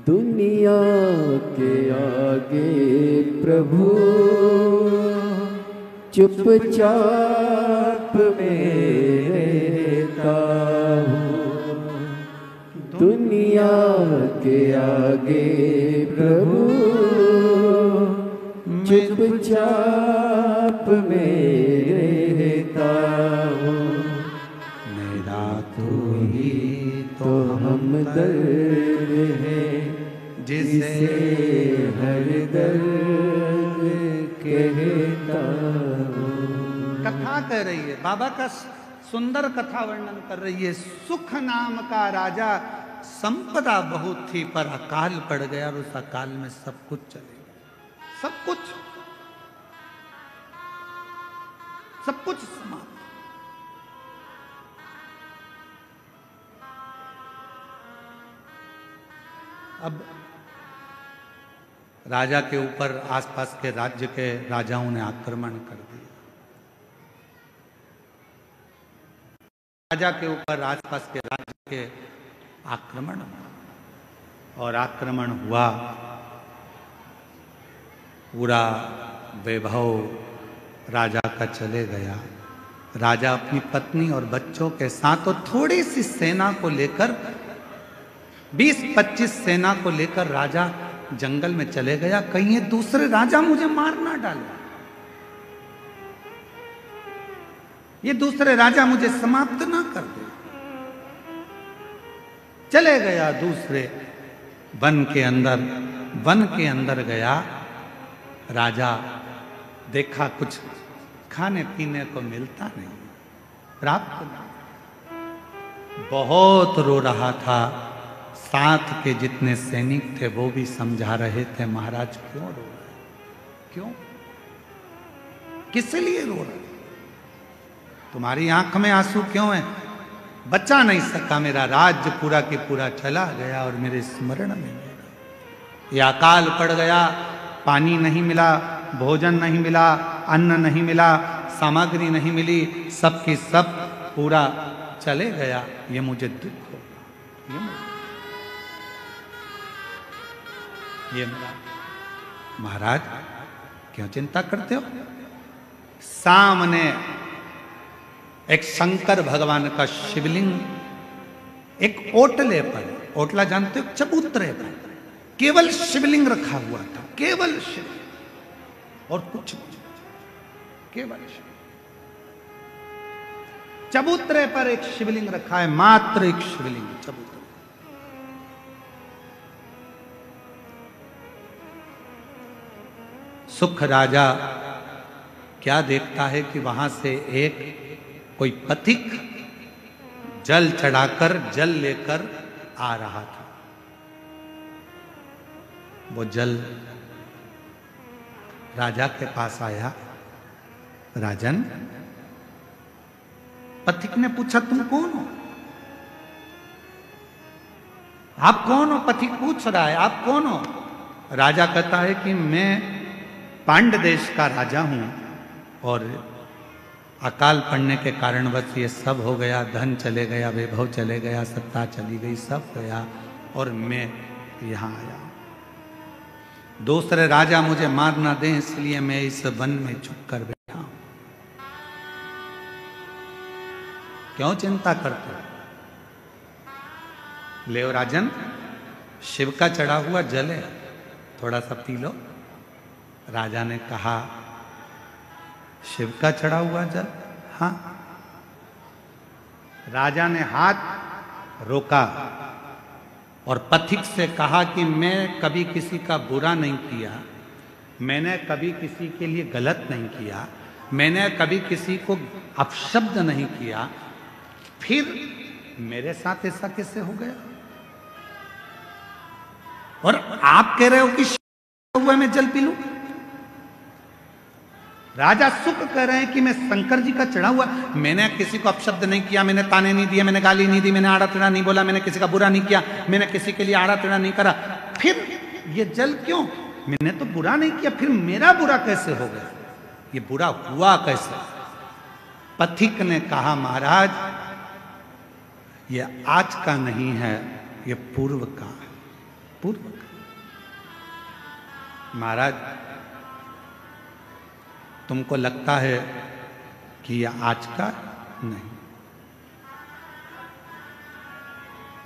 दुनिया के आगे प्रभु चुपचाप में रहता हूँ। दुनिया के आगे प्रभु चुपचाप में रहता हूँ। मेरा तू ही तो हमदर्द है, जिसे हर दर्द कहता हूँ। कथा कह रही है, बाबा का सुंदर कथा वर्णन कर रही है। सुख नाम का राजा, संपदा बहुत थी पर अकाल पड़ गया और उस अकाल में सब कुछ चले गया। सब कुछ समाप्त। अब राजा के ऊपर आसपास के राज्य के राजाओं ने आक्रमण कर दिया। राजा के ऊपर आसपास के राज्य के आक्रमण हुआ, और आक्रमण हुआ, पूरा वैभव राजा का चले गया। राजा अपनी पत्नी और बच्चों के साथ और थोड़ी सी सेना को लेकर, 20-25 सेना को लेकर राजा जंगल में चले गया। कहीं ये दूसरे राजा मुझे मार ना डाले, ये दूसरे राजा मुझे समाप्त ना कर दे। चले गया दूसरे वन के अंदर गया। राजा देखा कुछ खाने पीने को मिलता नहीं, प्राप्त नहीं। बहुत रो रहा था। साथ के जितने सैनिक थे वो भी समझा रहे थे, महाराज क्यों रो रहे, क्यों, किस लिए रो रहे, तुम्हारी आंख में आंसू क्यों है? बचा नहीं सका, मेरा राज्य पूरा के पूरा चला गया और मेरे स्मरण में नहीं गया। यह अकाल पड़ गया, पानी नहीं मिला, भोजन नहीं मिला, अन्न नहीं मिला, सामग्री नहीं मिली, सब की सब पूरा चले गया। ये मुझे दुख हो, ये मेरा। महाराज क्यों चिंता करते हो? सामने एक शंकर भगवान का शिवलिंग एक ओटले पर, ओटला जानते हो, चबूतरे पर केवल शिवलिंग रखा हुआ था, केवल शिव और कुछ नहीं, केवल शिव। चबूतरे पर एक शिवलिंग रखा है, मात्र एक शिवलिंग चबूतरे। सुख राजा क्या देखता है कि वहां से एक कोई पथिक जल चढ़ाकर जल लेकर आ रहा था। वो जल राजा के पास आया। राजन, पथिक ने पूछा तुम कौन हो? आप कौन हो? पथिक पूछ रहा है आप कौन हो? राजा कहता है कि मैं पांड्य देश का राजा हूं और अकाल पड़ने के कारणवश ये सब हो गया, धन चले गया, वैभव चले गया, सत्ता चली गई, सब गया और मैं यहां आया। दूसरे राजा मुझे मार ना दें इसलिए मैं इस वन में छुप कर बैठा हूं। क्यों चिंता करते हो? ले राजन, शिव का चढ़ा हुआ जल है, थोड़ा सा पी लो। राजा ने कहा शिव का चढ़ा हुआ जल? हाँ। राजा ने हाथ रोका और पथिक से कहा कि मैं कभी किसी का बुरा नहीं किया, मैंने कभी किसी के लिए गलत नहीं किया, मैंने कभी किसी को अपशब्द नहीं किया, फिर मेरे साथ ऐसा कैसे हो गया? और आप कह रहे हो कि हुआ मैं जल पी लूं? राजा सुख कह रहे हैं कि मैं शंकर जी का चढ़ा हुआ, मैंने किसी को अपशब्द नहीं किया, मैंने ताने नहीं दिए, मैंने गाली नहीं दी, मैंने आड़ा टेढ़ा नहीं बोला, मैंने किसी का बुरा नहीं किया, मैंने किसी के लिए आड़ा टेढ़ा नहीं करा, फिर ये जल क्यों? मैंने तो बुरा नहीं किया, फिर मेरा बुरा कैसे हो गया? ये बुरा हुआ कैसे? पथिक ने कहा महाराज ये आज का नहीं है, ये पूर्व का है, पूर्व का। महाराज तुमको लगता है कि यह आज का? नहीं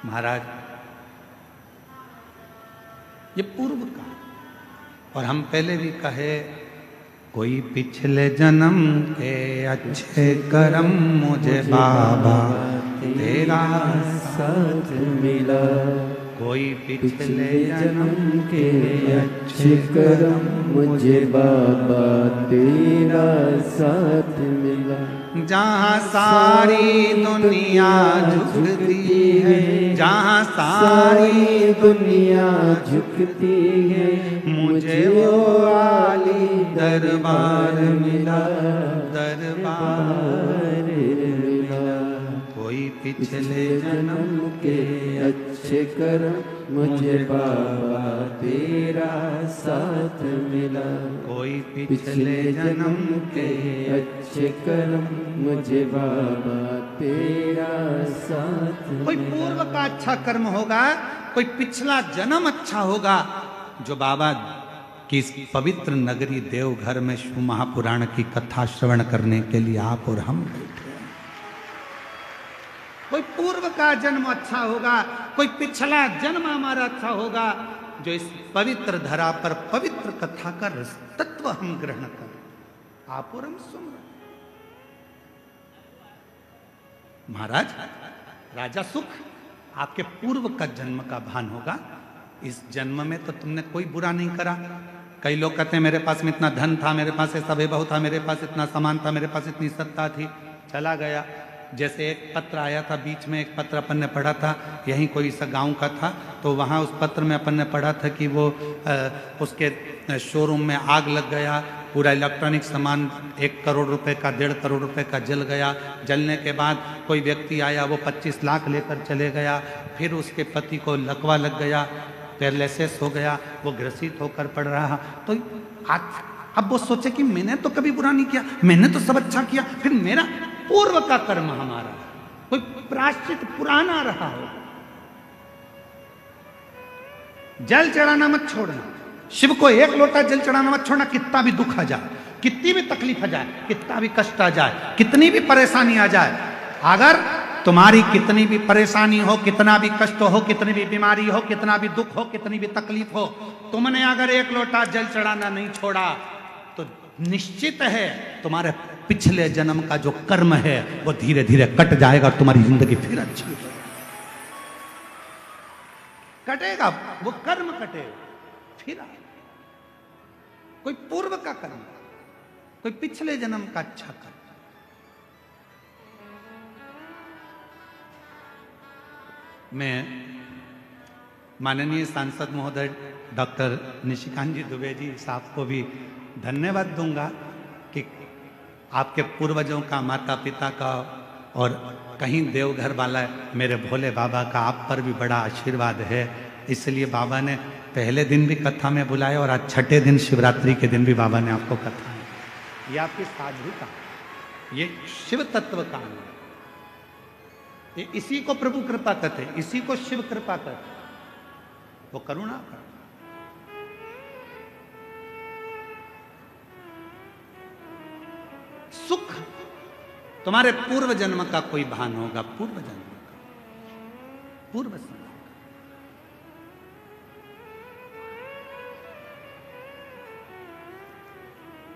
महाराज, ये पूर्व का। और हम पहले भी कहे कोई पिछले जन्म के अच्छे कर्म मुझे बाबा तेरा साथ मिला, कोई पिछले जन्म के अच्छे कर्म मुझे बाबा तेरा साथ मिला। जहाँ सारी दुनिया झुकती है, जहाँ सारी दुनिया झुकती है, मुझे वो आली दरबार मिला, दरबार मिला। कोई पिछले जन्म के अच्छे कर्म मुझे बाबा तेरा साथ मिला, कोई पिछले जन्म के अच्छे कर्म मुझे बाबा तेरा साथ मिला। कोई पूर्व का अच्छा कर्म होगा, कोई पिछला जन्म अच्छा होगा, जो बाबा की इस पवित्र नगरी देवघर में शिव महापुराण की कथा श्रवण करने के लिए आप और हम बैठे। कोई पूर्व का जन्म अच्छा होगा, कोई पिछला जन्म हमारा अच्छा होगा, जो इस पवित्र धरा पर पवित्र कथा का रस तत्व हम ग्रहण करें। आप और हम सुन रहे। महाराज, राजा सुख, आपके पूर्व का जन्म का भान होगा। इस जन्म में तो तुमने कोई बुरा नहीं करा। कई लोग कहते हैं मेरे पास में इतना धन था, मेरे पास ऐसा वैभव था, मेरे पास इतना सामान था, मेरे पास इतनी सत्ता थी, चला गया। जैसे एक पत्र आया था बीच में, एक पत्र अपन ने पढ़ा था, यहीं कोई सा गांव का था, तो वहाँ उस पत्र में अपन ने पढ़ा था कि वो उसके शोरूम में आग लग गया, पूरा इलेक्ट्रॉनिक सामान 1 करोड़ रुपए का 1.5 करोड़ रुपए का जल गया। जलने के बाद कोई व्यक्ति आया, वो 25 लाख लेकर चले गया। फिर उसके पति को लकवा लग गया, पैरालिसिस हो गया, वो ग्रसित होकर पड़ रहा। तो अब वो सोचे कि मैंने तो कभी बुरा नहीं किया, मैंने तो सब अच्छा किया, फिर मेरा पूर्व का कर्म हमारा कोई प्रायश्चित पुराना रहा हो। जल चढ़ाना मत छोड़ना, शिव को 1 लोटा जल चढ़ाना मत छोड़ना। कितना भी दुख आ जाए, कितनी भी तकलीफ आ जाए, कितना भी कष्ट आ जाए, कितनी भी परेशानी आ जाए, अगर तुम्हारी कितनी भी परेशानी हो, कितना भी कष्ट हो, कितनी भी बीमारी हो, कितना भी दुख हो, कितनी भी तकलीफ हो, तुमने अगर 1 लोटा जल चढ़ाना नहीं छोड़ा तो निश्चित है तुम्हारे पिछले जन्म का जो कर्म है वो धीरे धीरे कट जाएगा और तुम्हारी जिंदगी फिर अच्छी हो कटेगा, वो कर्म कटेगा। फिर कोई पूर्व का कर्म, कोई पिछले जन्म का अच्छा कर्म। मैं माननीय सांसद महोदय डॉक्टर निशिकांत जी दुबे जी साहब को भी धन्यवाद दूंगा कि आपके पूर्वजों का, माता पिता का और कहीं देवघर वाला मेरे भोले बाबा का आप पर भी बड़ा आशीर्वाद है। इसलिए बाबा ने पहले दिन भी कथा में बुलाया और आज छठे दिन शिवरात्रि के दिन भी बाबा ने आपको कथा है। ये आपकी साधुता, ये शिव तत्व का है। ये इसी को प्रभु कृपा कहते, इसी को शिव कृपा कहते, वो करुणा कर। सुख तुम्हारे पूर्व जन्म का कोई भान होगा, पूर्व जन्म का, पूर्व जन्म।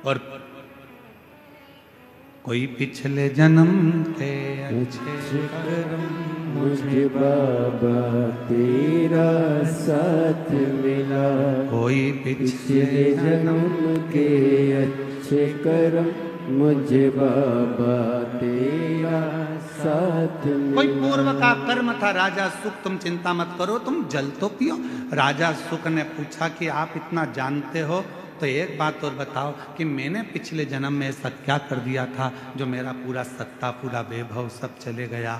और कोई पिछले जन्म के अच्छे कर्म मुझे बाबा तेरा साथ मिला। कोई पिछले जन्म के अच्छे कर्म मुझे बाबा तेरा साथ मिला। कोई पूर्व का कर्म था राजा सुख, तुम चिंता मत करो, तुम जल तो पियो। राजा सुख ने पूछा कि आप इतना जानते हो तो एक बात और बताओ कि मैंने पिछले जन्म में ऐसा क्या कर दिया था जो मेरा पूरा सत्ता, पूरा वैभव सब चले गया।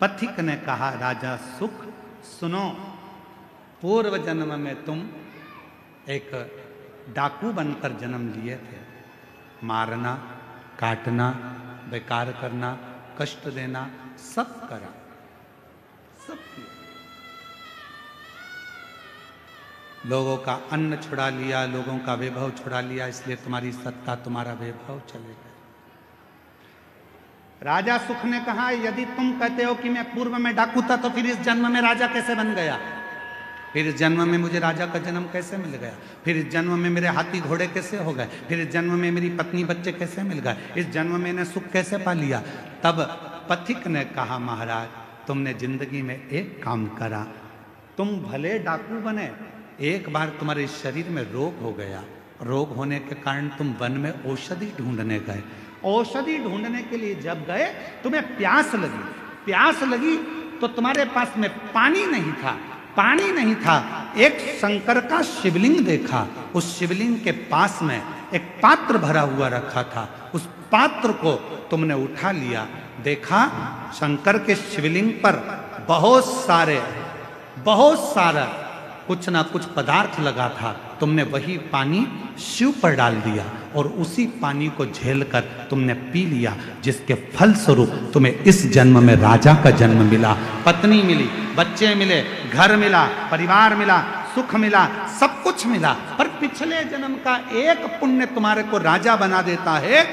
पथिक ने कहा, राजा सुख सुनो, पूर्व जन्म में तुम एक डाकू बनकर जन्म लिए थे। मारना, काटना, बेकार करना, कष्ट देना, सब करा, सब किया। लोगों का अन्न छुड़ा लिया, लोगों का वैभव छुड़ा लिया, इसलिए तुम्हारी सत्ता, तुम्हारा वैभव चले गए। राजा सुख ने कहा, यदि तुम कहते हो कि मैं पूर्व में डाकू था तो फिर इस जन्म में राजा कैसे बन गया? फिर इस जन्म में मुझे राजा का जन्म कैसे मिल गया? फिर इस जन्म में मेरे हाथी घोड़े कैसे हो गए? फिर इस जन्म में मेरी पत्नी बच्चे कैसे मिल गए? इस जन्म में मैंने सुख कैसे पा लिया? तब पथिक ने कहा, महाराज तुमने जिंदगी में एक काम करा, तुम भले डाकू बने, एक बार तुम्हारे शरीर में रोग हो गया, रोग होने के कारण तुम वन में औषधि ढूंढने गए। औषधि ढूंढने के लिए जब गए तुम्हें प्यास लगी, प्यास लगी तो तुम्हारे पास में पानी नहीं था, पानी नहीं था। एक शंकर का शिवलिंग देखा, उस शिवलिंग के पास में एक पात्र भरा हुआ रखा था, उस पात्र को तुमने उठा लिया, देखा शंकर के शिवलिंग पर बहुत सारा कुछ ना कुछ पदार्थ लगा था, तुमने वही पानी शिव पर डाल दिया और उसी पानी को झेलकर तुमने पी लिया, जिसके फल स्वरूप तुम्हें इस जन्म में राजा का जन्म मिला, पत्नी मिली, बच्चे मिले, घर मिला, परिवार मिला, सुख मिला, सब कुछ मिला। पर पिछले जन्म का एक पुण्य तुम्हारे को राजा बना देता है,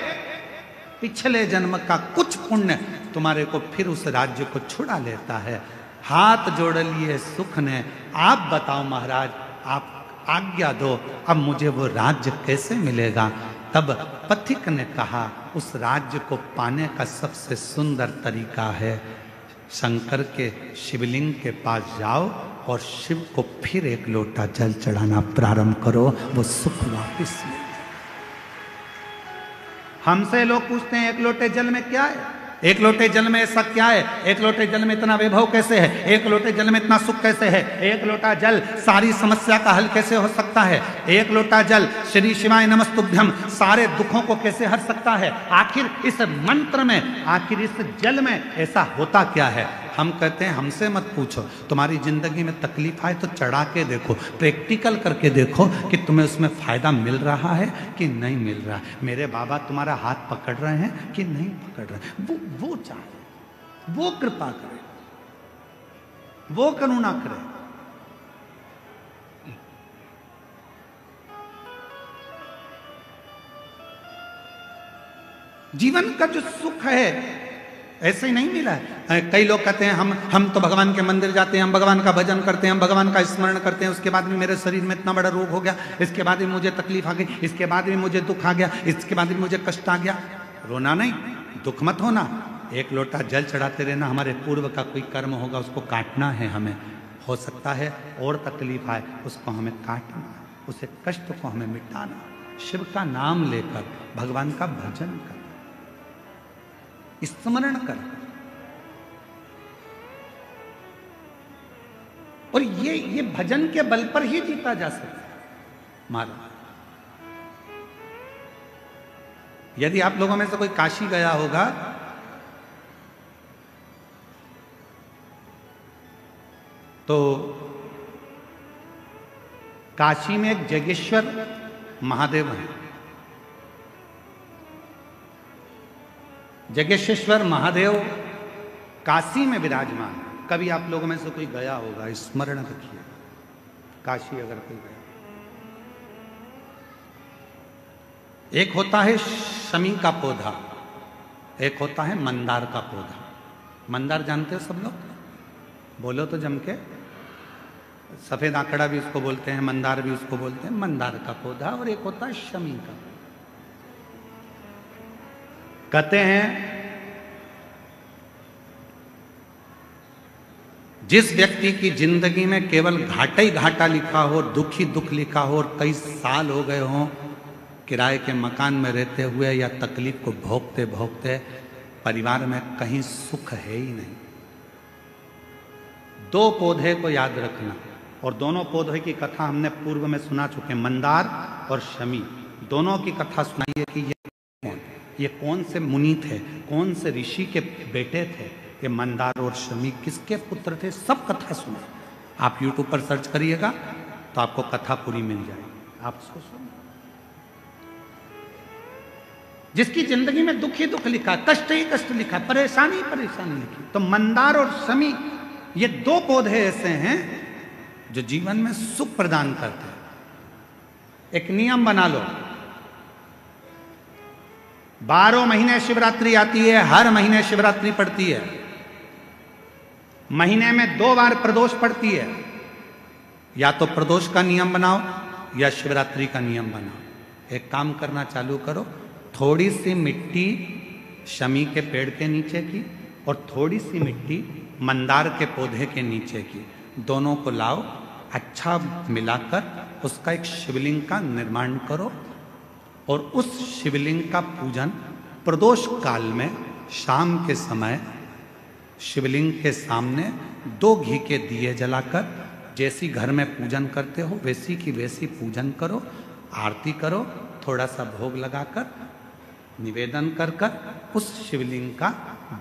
पिछले जन्म का कुछ पुण्य तुम्हारे को फिर उस राज्य को छुड़ा लेता है। हाथ जोड़ लिए सुख ने, आप बताओ महाराज, आप आज्ञा दो, अब मुझे वो राज्य कैसे मिलेगा? तब पथिक ने कहा, उस राज्य को पाने का सबसे सुंदर तरीका है, शंकर के शिवलिंग के पास जाओ और शिव को फिर एक लोटा जल चढ़ाना प्रारंभ करो, वो सुख वापिस मिले। हमसे लोग पूछते हैं एक लोटे जल में क्या है? एक लोटे जल में ऐसा क्या है, एक लोटे जल में इतना वैभव कैसे है, एक लोटे जल में इतना सुख कैसे है, एक लोटा जल सारी समस्या का हल कैसे हो सकता है, एक लोटा जल श्री शिवाय नमस्तुभ्यम सारे दुखों को कैसे हर सकता है। आखिर इस मंत्र में, आखिर इस जल में ऐसा होता क्या है। हम कहते हैं हमसे मत पूछो, तुम्हारी जिंदगी में तकलीफ आए तो चढ़ा के देखो, प्रैक्टिकल करके देखो कि तुम्हें उसमें फायदा मिल रहा है कि नहीं मिल रहा है। मेरे बाबा तुम्हारा हाथ पकड़ रहे हैं कि नहीं पकड़ रहे हैं, वो चाहे, वो कृपा करे, वो करुणा करे। जीवन का जो सुख है ऐसे ही नहीं मिला है। कई लोग कहते हैं हम तो भगवान के मंदिर जाते हैं, हम भगवान का भजन करते हैं, हम भगवान का स्मरण करते हैं, उसके बाद भी मेरे शरीर में इतना बड़ा रोग हो गया, इसके बाद भी मुझे तकलीफ आ गई, इसके बाद भी मुझे दुख आ गया, इसके बाद भी मुझे कष्ट आ गया। रोना नहीं, दुख मत होना, एक लोटा जल चढ़ाते रहना। हमारे पूर्व का कोई कर्म होगा उसको काटना है हमें, हो सकता है और तकलीफ आए उसको हमें काटना, उसे कष्ट को हमें मिटाना, शिव का नाम लेकर भगवान का भजन कर, स्मरण कर। और ये भजन के बल पर ही जीता जा सकता है महाराज। यदि आप लोगों में से कोई काशी गया होगा तो काशी में एक जगेश्वर महादेव है। जगेश्वर महादेव काशी में विराजमान है। कभी आप लोगों में से कोई गया होगा, स्मरण रखिए, काशी अगर कोई गया। एक होता है शमी का पौधा, एक होता है मंदार का पौधा। मंदार जानते हो सब लोग, बोलो तो जम के। सफेद आंकड़ा भी उसको बोलते हैं, मंदार भी उसको बोलते हैं, मंदार का पौधा। और एक होता है शमी का। कहते हैं जिस व्यक्ति की जिंदगी में केवल घाटा ही घाटा लिखा हो, दुख ही दुख लिखा हो, और कई साल हो गए हों किराए के मकान में रहते हुए या तकलीफ को भोगते भोगते, परिवार में कहीं सुख है ही नहीं, दो पौधे को याद रखना। और दोनों पौधे की कथा हमने पूर्व में सुना चुके, मंदार और शमी। दोनों की कथा सुनाइए कि ये कौन से मुनि थे, कौन से ऋषि के बेटे थे, ये मंदार और शमी किसके पुत्र थे, सब कथा सुने। आप YouTube पर सर्च करिएगा तो आपको कथा पूरी मिल जाएगी, आप उसको सुनिए। जिसकी जिंदगी में दुख ही दुख लिखा, कष्ट ही कष्ट लिखा, परेशानी परेशानी लिखी, तो मंदार और शमी ये दो पौधे ऐसे हैं जो जीवन में सुख प्रदान करते हैं। एक नियम बना लो, 12 महीने शिवरात्रि आती है, हर महीने शिवरात्रि पड़ती है, महीने में 2 बार प्रदोष पड़ती है। या तो प्रदोष का नियम बनाओ या शिवरात्रि का नियम बनाओ। एक काम करना चालू करो, थोड़ी सी मिट्टी शमी के पेड़ के नीचे की और थोड़ी सी मिट्टी मंदार के पौधे के नीचे की, दोनों को लाओ, अच्छा मिलाकर उसका एक शिवलिंग का निर्माण करो और उस शिवलिंग का पूजन प्रदोष काल में शाम के समय शिवलिंग के सामने 2 घी के दिए जलाकर, जैसी घर में पूजन करते हो वैसी की वैसी पूजन करो, आरती करो, थोड़ा सा भोग लगाकर निवेदन कर उस शिवलिंग का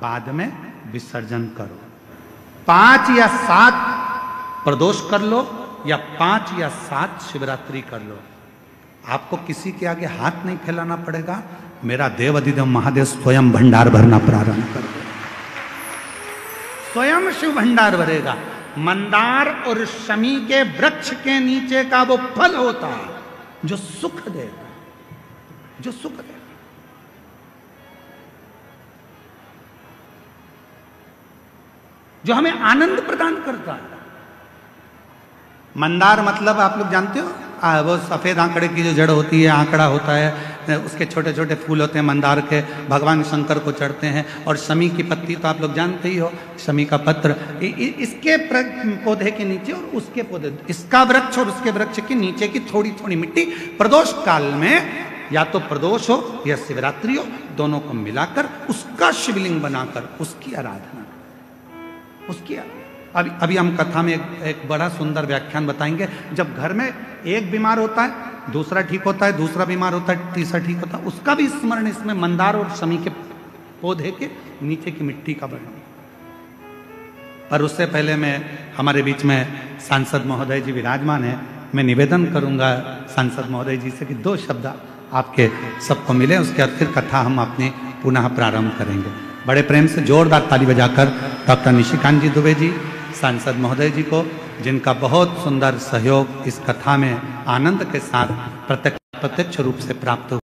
बाद में विसर्जन करो। 5 या 7 प्रदोष कर लो या 5 या 7 शिवरात्रि कर लो, आपको किसी के आगे हाथ नहीं फैलाना पड़ेगा। मेरा देव अधिदेव महादेव स्वयं भंडार भरना प्रारंभ कर दे, स्वयं शिव भंडार भरेगा। मंदार और शमी के वृक्ष के नीचे का वो फल होता है जो सुख देगा, जो सुख देगा। जो हमें आनंद प्रदान करता है। मंदार मतलब आप लोग जानते हो, वो सफेद आंकड़े की जो जड़ होती है, आंकड़ा होता है, उसके छोटे छोटे फूल होते हैं मंदार के, भगवान शंकर को चढ़ते हैं। और शमी की पत्ती तो आप लोग जानते ही हो, शमी का पत्र, इसके पौधे के नीचे और उसके पौधे, इसका वृक्ष और उसके वृक्ष के नीचे की थोड़ी थोड़ी मिट्टी प्रदोष काल में, या तो प्रदोष हो या शिवरात्रि हो, दोनों को मिलाकर उसका शिवलिंग बनाकर उसकी आराधना, उसकी अभी हम कथा में एक बड़ा सुंदर व्याख्यान बताएंगे। जब घर में एक बीमार होता है, दूसरा ठीक होता है, दूसरा बीमार होता है, तीसरा ठीक होता है, उसका भी स्मरण इसमें मंदार और शमी के पौधे के नीचे की मिट्टी का वर्णन। पर उससे पहले मैं हमारे बीच में सांसद महोदय जी विराजमान है, मैं निवेदन करूंगा सांसद महोदय जी से कि 2 शब्द आपके सबको मिले, उसके बाद फिर कथा हम अपनी पुनः प्रारंभ करेंगे। बड़े प्रेम से जोरदार ताली बजाकर डॉक्टर निशिकांत जी दुबे जी सांसद महोदय जी को, जिनका बहुत सुंदर सहयोग इस कथा में आनंद के साथ प्रत्यक्ष रूप से प्राप्त